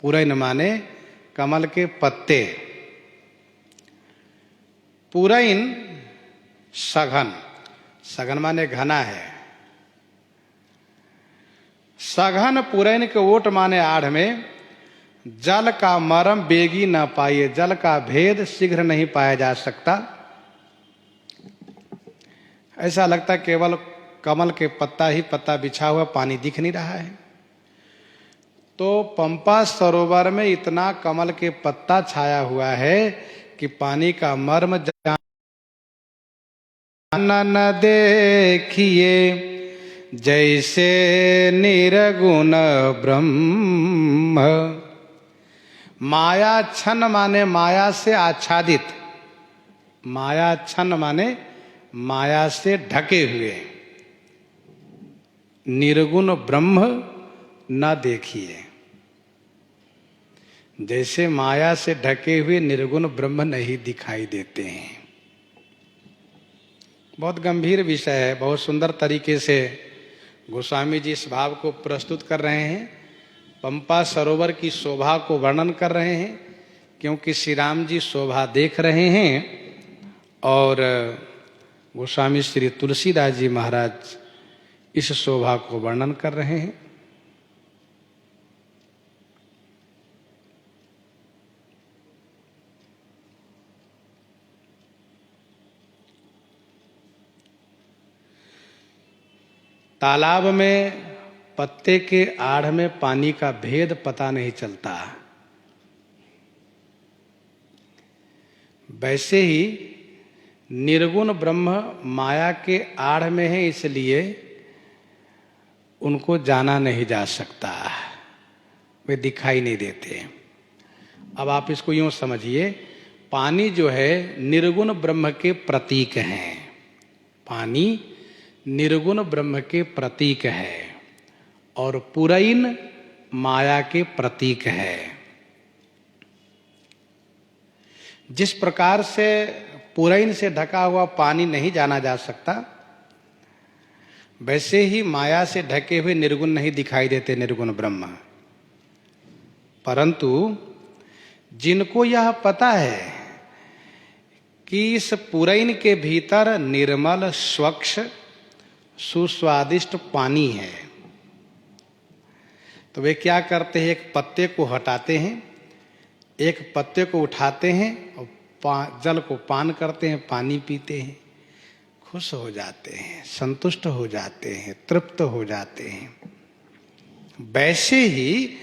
पुरैन माने कमल के पत्ते। पुरैन सघन, सघन माने घना है। सघन पुरैन के ओट माने आड़ में, जल का मरम बेगी न पाइए, जल का भेद शीघ्र नहीं पाया जा सकता। ऐसा लगता केवल कमल के पत्ता ही पत्ता बिछा हुआ, पानी दिख नहीं रहा है। तो पंपा सरोवर में इतना कमल के पत्ता छाया हुआ है कि पानी का मर्म न देखिए, जैसे निर्गुण ब्रह्म। माया छन माने माया से आच्छादित, माया छन माने माया से ढके हुए। निर्गुण ब्रह्म न देखिए, जैसे माया से ढके हुए निर्गुण ब्रह्म नहीं दिखाई देते हैं। बहुत गंभीर विषय है। बहुत सुंदर तरीके से गोस्वामी जी इस भाव को प्रस्तुत कर रहे हैं। पंपा सरोवर की शोभा को वर्णन कर रहे हैं, क्योंकि श्री राम जी शोभा देख रहे हैं और गोस्वामी श्री तुलसीदास जी महाराज इस शोभा को वर्णन कर रहे हैं। तालाब में पत्ते के आड़ में पानी का भेद पता नहीं चलता। वैसे ही निर्गुण ब्रह्म माया के आड़ में है, इसलिए उनको जाना नहीं जा सकता, वे दिखाई नहीं देते। अब आप इसको यूं समझिए, पानी जो है निर्गुण ब्रह्म के प्रतीक हैं। पानी निर्गुण ब्रह्म के प्रतीक है और पुरैन माया के प्रतीक है। जिस प्रकार से पुरैन से ढका हुआ पानी नहीं जाना जा सकता, वैसे ही माया से ढके हुए निर्गुण नहीं दिखाई देते, निर्गुण ब्रह्म। परंतु जिनको यह पता है कि इस पुरैन के भीतर निर्मल स्वच्छ सुस्वादिष्ट पानी है, तो वे क्या करते हैं, एक पत्ते को हटाते हैं, एक पत्ते को उठाते हैं और जल को पान करते हैं, पानी पीते हैं, खुश हो जाते हैं, संतुष्ट हो जाते हैं, तृप्त हो जाते हैं। वैसे ही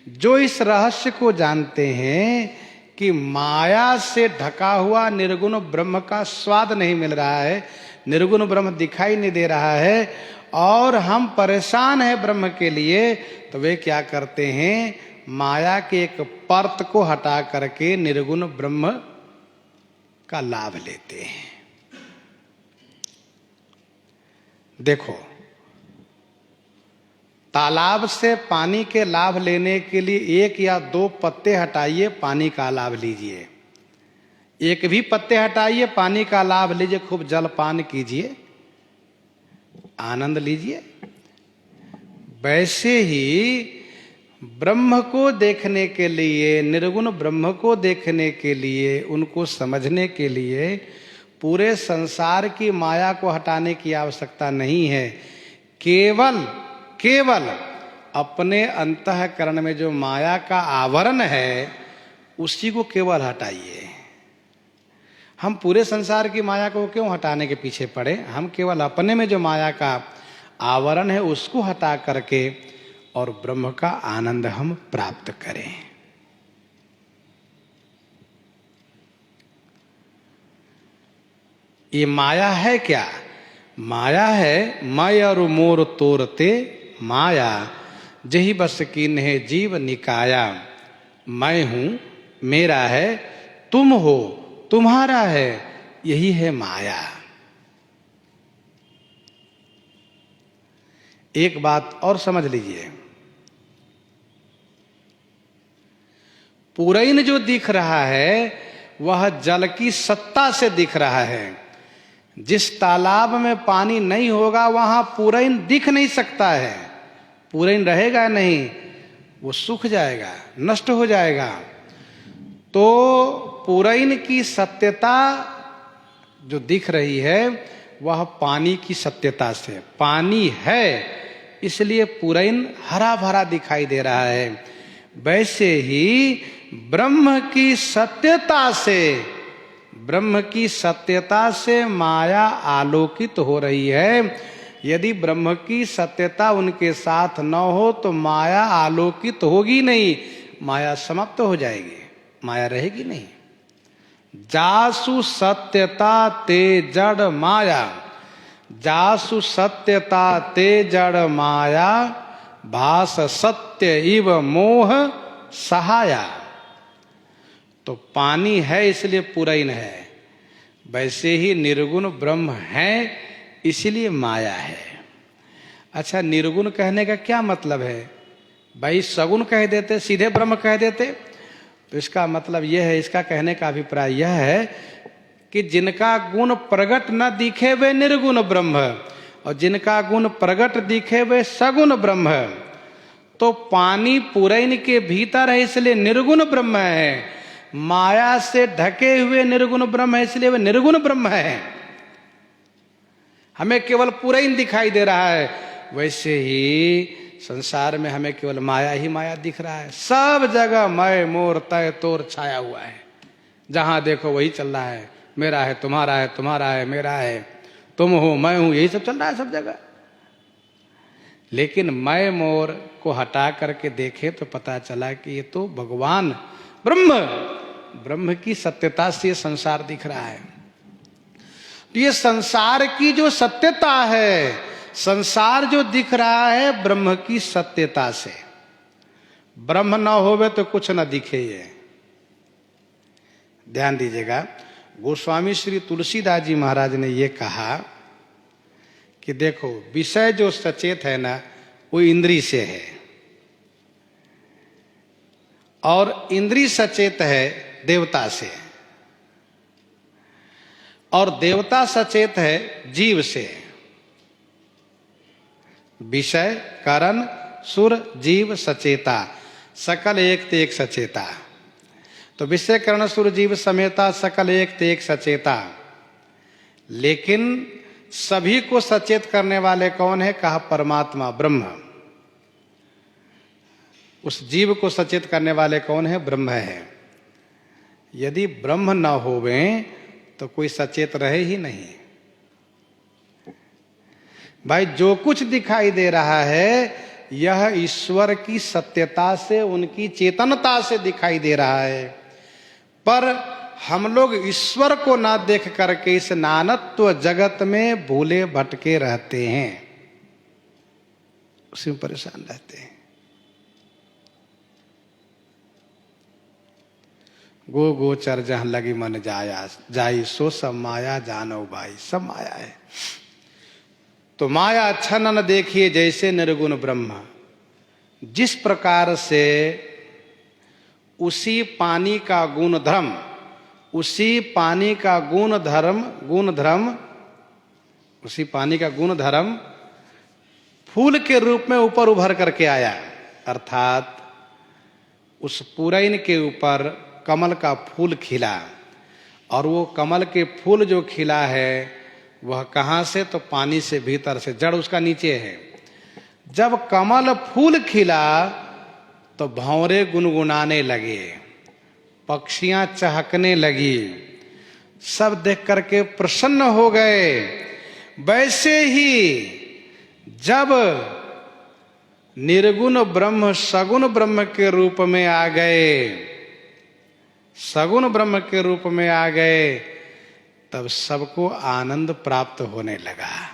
जो इस रहस्य को जानते हैं कि माया से ढका हुआ निर्गुण ब्रह्म का स्वाद नहीं मिल रहा है, निर्गुण ब्रह्म दिखाई नहीं दे रहा है और हम परेशान हैं ब्रह्म के लिए, तो वे क्या करते हैं, माया के एक परत को हटा करके निर्गुण ब्रह्म का लाभ लेते हैं। देखो, तालाब से पानी के लाभ लेने के लिए एक या दो पत्ते हटाइए, पानी का लाभ लीजिए। एक भी पत्ते हटाइए, पानी का लाभ लीजिए, खूब जलपान कीजिए, आनंद लीजिए। वैसे ही ब्रह्म को देखने के लिए, निर्गुण ब्रह्म को देखने के लिए, उनको समझने के लिए पूरे संसार की माया को हटाने की आवश्यकता नहीं है। केवल अपने अंतःकरण में जो माया का आवरण है उसी को केवल हटाइए। हम पूरे संसार की माया को क्यों हटाने के पीछे पड़े? हम केवल अपने में जो माया का आवरण है उसको हटा करके और ब्रह्म का आनंद हम प्राप्त करें। ये माया है क्या? माया है मैं और मोर तोरते माया, जही बस कीन्हे जीव निकाया। मैं हूं, मेरा है, तुम हो, तुम्हारा है, यही है माया। एक बात और समझ लीजिए, पूरैन जो दिख रहा है वह जल की सत्ता से दिख रहा है। जिस तालाब में पानी नहीं होगा वहां पूरैन दिख नहीं सकता है, पूरैन रहेगा नहीं, वो सूख जाएगा, नष्ट हो जाएगा। तो पूरैन की सत्यता जो दिख रही है वह पानी की सत्यता से, पानी है इसलिए पूरैन हरा भरा दिखाई दे रहा है। वैसे ही ब्रह्म की सत्यता से, ब्रह्म की सत्यता से माया आलोकित हो रही है। यदि ब्रह्म की सत्यता उनके साथ न हो तो माया आलोकित होगी नहीं, माया समाप्त हो जाएगी, माया रहेगी नहीं। जासु सत्यता ते जड़ माया, जासु सत्यता ते जड़ माया, भास सत्य इव मोह सहाया। तो पानी है इसलिए पूरैन है, वैसे ही निर्गुण ब्रह्म है इसलिए माया है। अच्छा, निर्गुण कहने का क्या मतलब है? भाई सगुण कह देते, सीधे ब्रह्म कह देते, तो इसका मतलब यह है, इसका कहने का अभिप्राय यह है कि जिनका गुण प्रगट न दिखे वे निर्गुण ब्रह्म, और जिनका गुण प्रगट दिखे वे सगुण ब्रह्म। तो पानी पूरैन के भीतर है इसलिए निर्गुण ब्रह्म है, माया से ढके हुए निर्गुण ब्रह्म है इसलिए वे निर्गुण ब्रह्म है। हमें केवल पूरैन दिखाई दे रहा है, वैसे ही संसार में हमें केवल माया ही माया दिख रहा है। सब जगह मैं मोर तय तोर छाया हुआ है, जहां देखो वही चल रहा है, मेरा है तुम्हारा है, तुम्हारा है मेरा है, तुम हो मैं हूं, यही सब चल रहा है सब जगह। लेकिन मैं मोर को हटा करके देखे तो पता चला कि ये तो भगवान ब्रह्म की सत्यता से ये संसार दिख रहा है। तो ये संसार की जो सत्यता है, संसार जो दिख रहा है ब्रह्म की सत्यता से। ब्रह्म न होवे तो कुछ न दिखे। ये ध्यान दीजिएगा, गोस्वामी श्री तुलसीदास जी महाराज ने ये कहा कि देखो विषय जो सचेत है ना वो इंद्रिय से है, और इंद्रिय सचेत है देवता से, और देवता सचेत है जीव से। विषय करण सुर जीव सचेता, सकल एक तेक सचेता। तो विषय करण सुर जीव समेता सकल एक तेक सचेता। लेकिन सभी को सचेत करने वाले कौन है? कहा परमात्मा ब्रह्म। उस जीव को सचेत करने वाले कौन है? ब्रह्म है। यदि ब्रह्म न होवे तो कोई सचेत रहे ही नहीं। भाई जो कुछ दिखाई दे रहा है यह ईश्वर की सत्यता से, उनकी चेतनता से दिखाई दे रहा है, पर हम लोग ईश्वर को ना देख करके इस नानत्व जगत में भूले भटके रहते हैं, उसी में परेशान रहते हैं। गो गोचर जहां लगी मन जाया जाई, सो सब माया जानो भाई, सब माया है। तो माया छन न देखिए जैसे निर्गुण ब्रह्म। जिस प्रकार से उसी पानी का गुण धर्म उसी पानी का गुण धर्म फूल के रूप में ऊपर उभर करके आया। अर्थात उस पुरैन के ऊपर कमल का फूल खिला, और वो कमल के फूल जो खिला है वह कहाँ से, तो पानी से, भीतर से, जड़ उसका नीचे है। जब कमल फूल खिला तो भंवरे गुनगुनाने लगे, पक्षियां चहकने लगी, सब देख करके प्रसन्न हो गए। वैसे ही जब निर्गुण ब्रह्म सगुण ब्रह्म के रूप में आ गए, तब सबको आनंद प्राप्त होने लगा।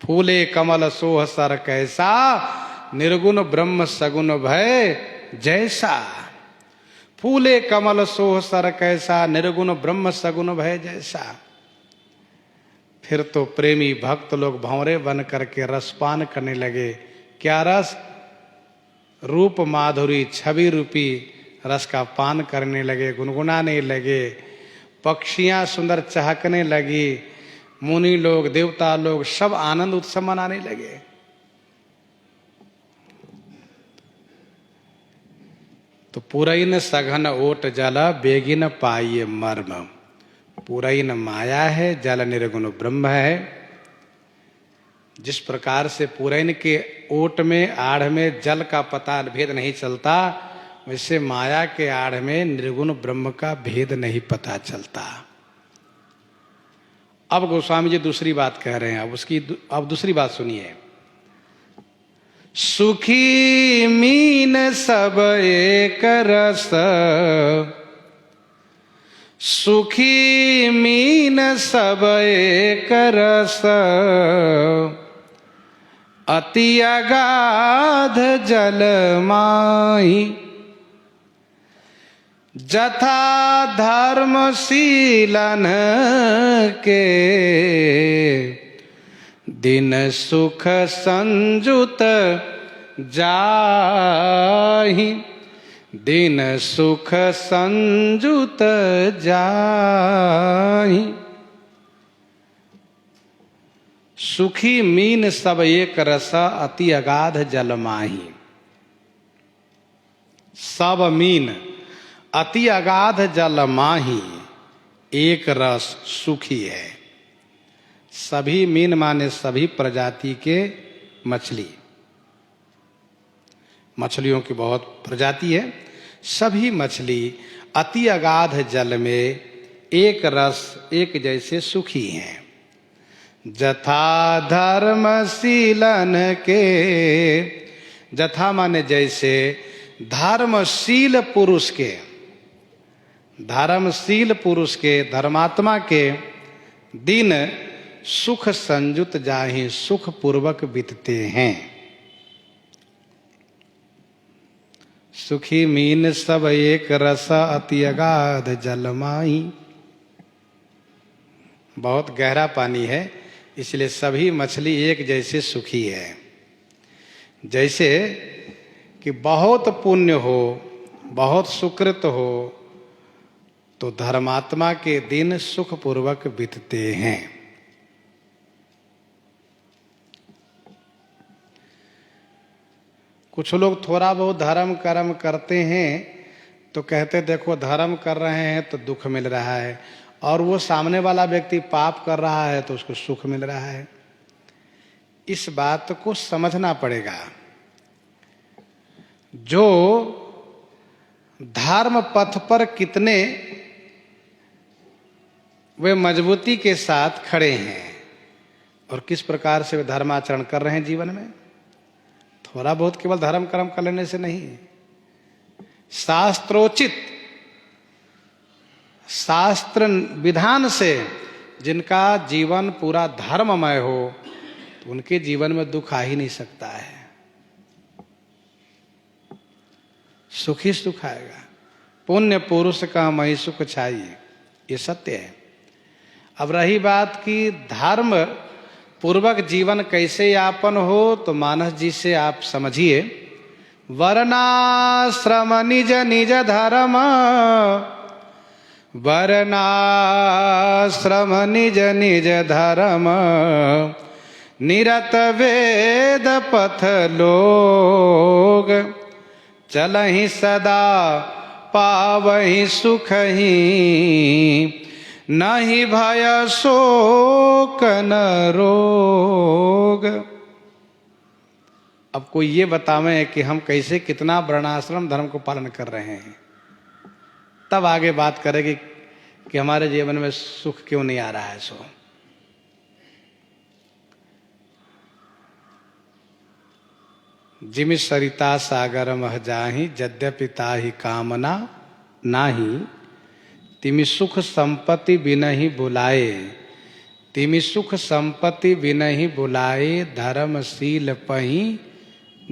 फूले कमल सोह सर कैसा, निर्गुण ब्रह्म सगुण भय जैसा। फूले कमल सोह सर कैसा, निर्गुण ब्रह्म सगुण भय जैसा। फिर तो प्रेमी भक्त लोग भंवरे बन करके रसपान करने लगे। क्या रस? रूप माधुरी छवि रूपी रस का पान करने लगे, गुनगुनाने लगे। पक्षियां सुंदर चहकने लगी, मुनि लोग, देवता लोग सब आनंद उत्सव मनाने लगे। तो पुरैन सघन ओट जल बेगिन पाइये मर्म। पुरैन माया है, जल निर्गुण ब्रह्म है। जिस प्रकार से पुरैन के ओट में, आड़ में जल का पता भेद नहीं चलता, वैसे माया के आड़ में निर्गुण ब्रह्म का भेद नहीं पता चलता। अब गोस्वामी जी दूसरी बात कह रहे हैं। अब दूसरी बात सुनिए। सुखी मीन सब एक रस, सुखी मीन सब एक रस, अति अगाध जल माही। जथा धर्मशीलन के दिन सुख संजुत जाहि, दिन सुख संजुत जाहि। सुखी मीन सब एक रस, अति अगाध जल माही। सब मीन अति अगाध जल माही, एक रस सुखी है। सभी मीन माने सभी प्रजाति के मछली, मछलियों की बहुत प्रजाति है। सभी मछली अति अगाध जल में एक रस, एक जैसे सुखी हैं। जथा धर्मशीलन के, जथा माने जैसे, धर्मशील पुरुष के, धर्मशील पुरुष के, धर्मात्मा के दिन सुख संजुत जाहि, सुख पूर्वक बीतते हैं। सुखी मीन सब एक रस, अति अगाध जल माही। बहुत गहरा पानी है, इसलिए सभी मछली एक जैसे सुखी है। जैसे कि बहुत पुण्य हो, बहुत सुकृत हो, तो धर्मात्मा के दिन सुखपूर्वक बीतते हैं। कुछ लोग थोड़ा बहुत धर्म कर्म करते हैं तो कहते देखो धर्म कर रहे हैं तो दुख मिल रहा है, और वो सामने वाला व्यक्ति पाप कर रहा है तो उसको सुख मिल रहा है। इस बात को समझना पड़ेगा। जो धर्म पथ पर कितने वे मजबूती के साथ खड़े हैं और किस प्रकार से वे धर्माचरण कर रहे हैं जीवन में। थोड़ा बहुत केवल धर्म कर्म कर लेने से नहीं, शास्त्रोचित शास्त्र विधान से जिनका जीवन पूरा धर्ममय हो, तो उनके जीवन में दुख आ ही नहीं सकता है। सुख ही सुख आएगा। पुण्य पुरुष का मही सुख छाइए, ये सत्य है। अब रही बात कि धर्म पूर्वक जीवन कैसे यापन हो, तो मानस जी से आप समझिए। वर्णाश्रम निज निज धर्म वर्णाश्रम निज निज धर्म, निरत वेद पथ लोग, चलहि सदा पावहि सुख ही, नहीं भय शोक न रोग। अब कोई ये बतावे कि हम कैसे कितना वर्णाश्रम धर्म को पालन कर रहे हैं, तब आगे बात करेगी कि हमारे जीवन में सुख क्यों नहीं आ रहा है। सो जिमि सरिता सागर मह जाहि, यद्यपि ताहि कामना नाही, तिमि सुख संपत्ति बिनहि बुलाए, तिमि सुख संपत्ति बिनहि बुलाए, धर्मशील पहि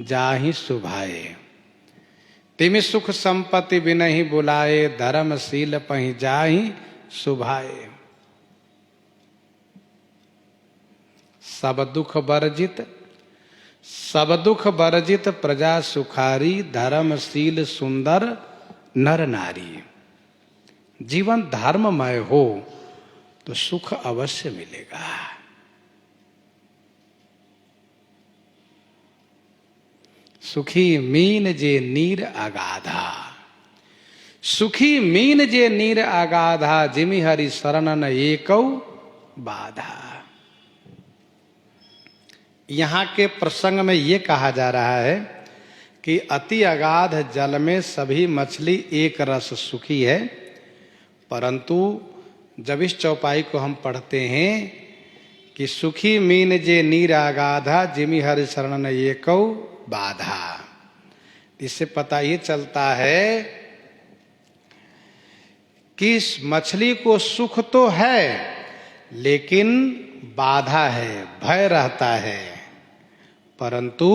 जाहि सुभाए। तिमि सुख संपत्ति बिनहि बुलाए, धर्मशील पहि जाहि सुभाए। सब दुख वर्जित, सब दुख वर्जित प्रजा सुखारी, धर्मशील सुंदर नर नारी। जीवन धर्ममय हो तो सुख अवश्य मिलेगा। सुखी मीन जे नीर अगाधा, सुखी मीन जे नीर अगाधा, जिमि हरि शरणन एकौ बाधा। यहाँ के प्रसंग में ये कहा जा रहा है कि अति अगाध जल में सभी मछली एक रस सुखी है, परंतु जब इस चौपाई को हम पढ़ते हैं कि सुखी मीन जे नीर अगाधा, जिमि हरि शरणन एकौ बाधा, इससे पता ये चलता है कि इस मछली को सुख तो है लेकिन बाधा है, भय रहता है, परंतु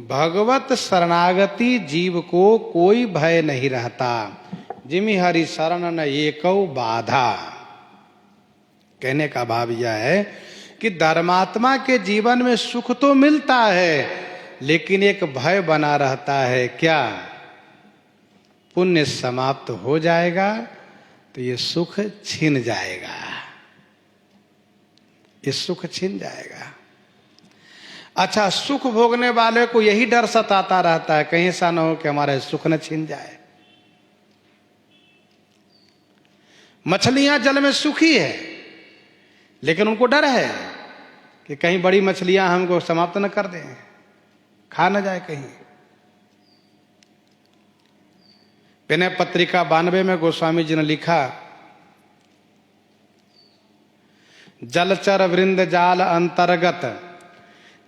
भगवत शरणागति जीव को कोई भय नहीं रहता। जिमि हरि शरणन एकौ बाधा। कहने का भाव यह है कि धर्मात्मा के जीवन में सुख तो मिलता है लेकिन एक भय बना रहता है। क्या? पुण्य समाप्त हो जाएगा तो ये सुख छिन जाएगा, ये सुख छिन जाएगा। अच्छा, सुख भोगने वाले को यही डर सताता रहता है कहीं ऐसा न हो कि हमारा सुख न छिन जाए। मछलियां जल में सुखी है लेकिन उनको डर है कि कहीं बड़ी मछलियां हमको समाप्त न कर दें, खा न जाए कहीं। विनय पत्रिका 92 में गोस्वामी जी ने लिखा, जलचर वृंद जाल अंतर्गत,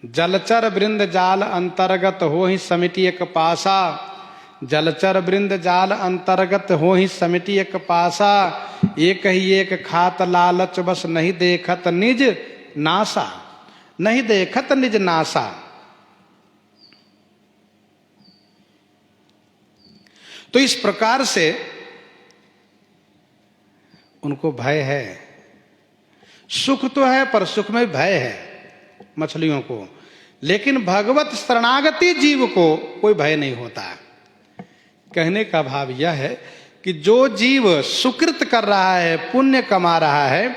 जलचर वृंद जाल अंतर्गत हो ही समिति एक पासा, जलचर वृंद जाल अंतर्गत हो ही समिति एक पासा, एक ही एक खात लालच बस नहीं देखत निज नासा, नहीं देखत निज नासा। तो इस प्रकार से उनको भय है। सुख तो है पर सुख में भय है मछलियों को, लेकिन भगवत शरणागति जीव को कोई भय नहीं होता। कहने का भाव यह है कि जो जीव सुकृत कर रहा है, पुण्य कमा रहा है,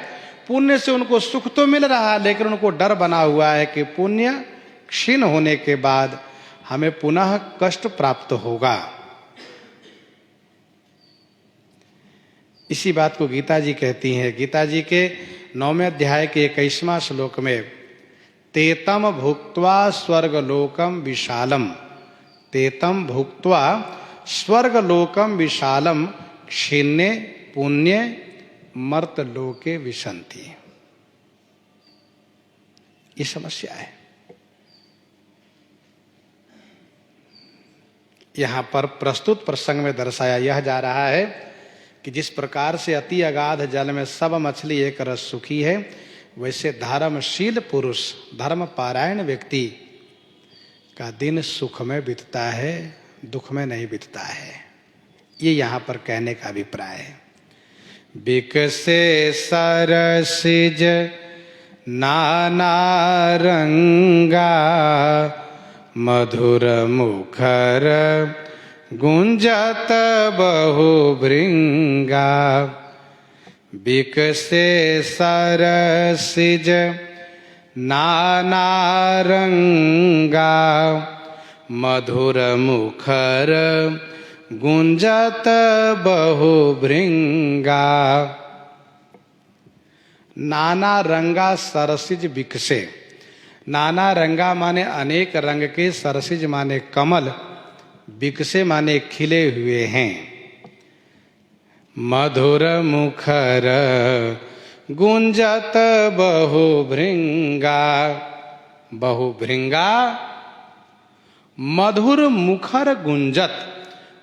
पुण्य से उनको सुख तो मिल रहा है लेकिन उनको डर बना हुआ है कि पुण्य क्षीण होने के बाद हमें पुनः कष्ट प्राप्त होगा। इसी बात को गीता जी कहती हैं। गीता जी के 9वें अध्याय के 21वां श्लोक में, तेतम भुक्त्वा स्वर्गलोकम विशालम, तेतम भुक्त्वा स्वर्गलोकम विशालम, क्षीणे पुण्य मर्तलोके विशंति। ये समस्या है। यहां पर प्रस्तुत प्रसंग में दर्शाया यह जा रहा है कि जिस प्रकार से अति अगाध जल में सब मछली एक रस सुखी है, वैसे धर्मशील पुरुष, धर्म पारायण व्यक्ति का दिन सुख में बीतता है, दुख में नहीं बीतता है। ये यहाँ पर कहने का अभिप्राय है। बिकसे सरसिज नाना रंगा, मधुर मुखर गुंजत बहु भृंगा, बिकसे सरसिज नाना रंगा, मधुर मुखर गुंजत बहु भृंगा। नाना रंगा सरसिज बिकसे, नाना रंगा माने अनेक रंग के, सरसिज माने कमल, बिकसे माने खिले हुए हैं। मधुर मुखर गुंजत बहु भृंगा, बहु भृंगा मधुर मुखर गुंजत,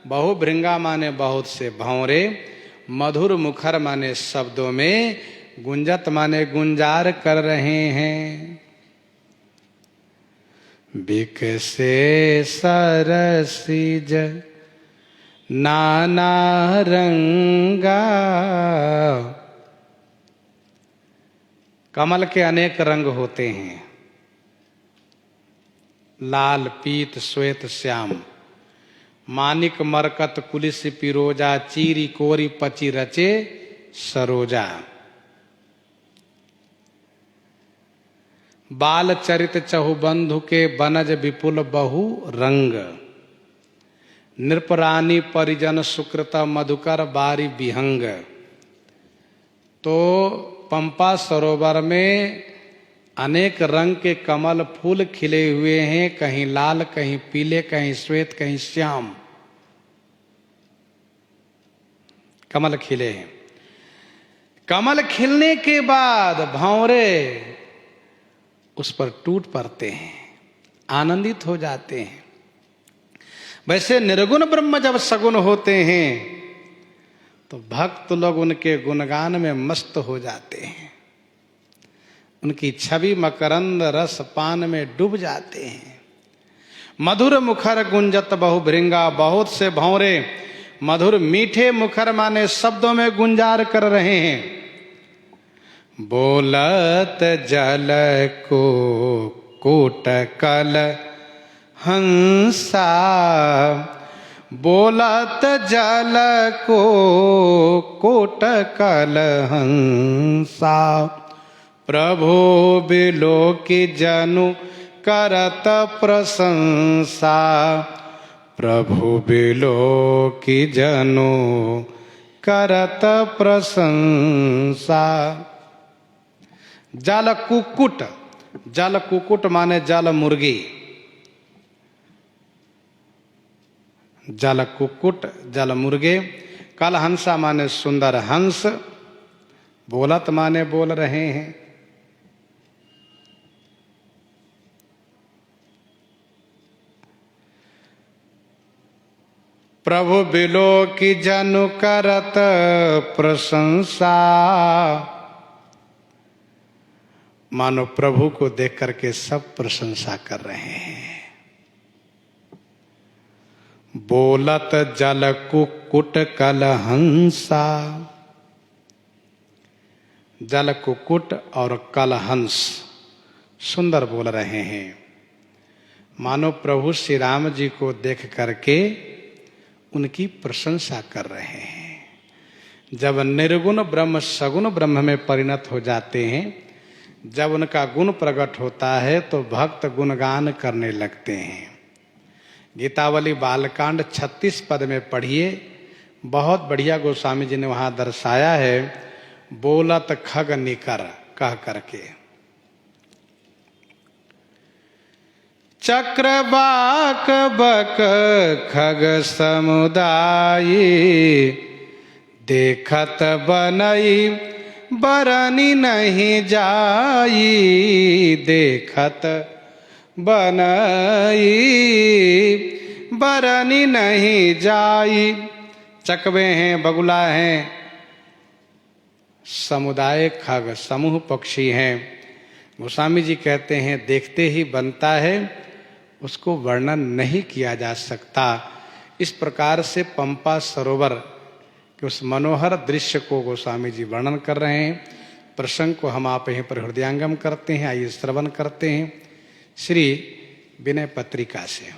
बहु भृंगा माने बहुत से भंवरे, मधुर मुखर माने शब्दों में, गुंजत माने गुंजार कर रहे हैं। बिकसे सरसिज नाना रंगा, कमल के अनेक रंग होते हैं, लाल पीत श्वेत श्याम, मानिक मरकत कुलिस पिरोजा, चीरी कोरी पची रचे सरोजा। बाल चरित चहुबंधु के बनज विपुल बहु रंग, नृपरानी परिजन सुकृत मधुकर बारी विहंग। तो पंपा सरोवर में अनेक रंग के कमल फूल खिले हुए हैं, कहीं लाल, कहीं पीले, कहीं श्वेत, कहीं श्याम, कमल खिले हैं। कमल खिलने के बाद भंवरे उस पर टूट पड़ते हैं, आनंदित हो जाते हैं। वैसे निर्गुण ब्रह्म जब सगुण होते हैं तो भक्त लोग उनके गुणगान में मस्त हो जाते हैं, उनकी छवि मकरंद रस पान में डूब जाते हैं। मधुर मुखर गुंजत बहु भृंगा, बहुत से भंवरे मधुर मीठे मुखर माने शब्दों में गुंजार कर रहे हैं। बोलत जल को कोटकल हंसा, बोलत जल को कोटकल हंसा, प्रभु बिलो की जनु करत प्रशंसा, प्रभु बिलो की जनु करत प्रशंसा। जल कुक्कुट, जल कुक्कुट माने जल मुर्गी, जल कुक्कुट जल मुर्गे। कल हंसा माने सुंदर हंस, बोलत माने बोल रहे हैं। प्रभु बिलो की जनु करत प्रशंसा, मानो प्रभु को देख करके सब प्रशंसा कर रहे हैं। बोलत जल कुक्कुट कल हंसा, जल कुक्कुट और कल हंस सुंदर बोल रहे हैं, मानो प्रभु श्री राम जी को देख करके उनकी प्रशंसा कर रहे हैं। जब निर्गुण ब्रह्म सगुण ब्रह्म में परिणत हो जाते हैं, जब उनका गुण प्रकट होता है तो भक्त गुणगान करने लगते हैं। गीतावली बालकांड 36 पद में पढ़िए, बहुत बढ़िया गोस्वामी जी ने वहां दर्शाया है। बोलत खग निकर कह करके, चक्रवाक बक खग समुदायी, देखत बनई बरनी नहीं जाई, देखत बनई बरनी नहीं जाई। चकवे हैं, बगुला हैं, समुदाय खग समूह पक्षी हैं। गोस्वामी जी कहते हैं देखते ही बनता है, उसको वर्णन नहीं किया जा सकता। इस प्रकार से पंपा सरोवर के उस मनोहर दृश्य को गोस्वामी जी वर्णन कर रहे हैं। प्रसंग को हम आप यहीं पर हृदयांगम करते हैं। आइए श्रवण करते हैं श्री विनय पत्रिका से।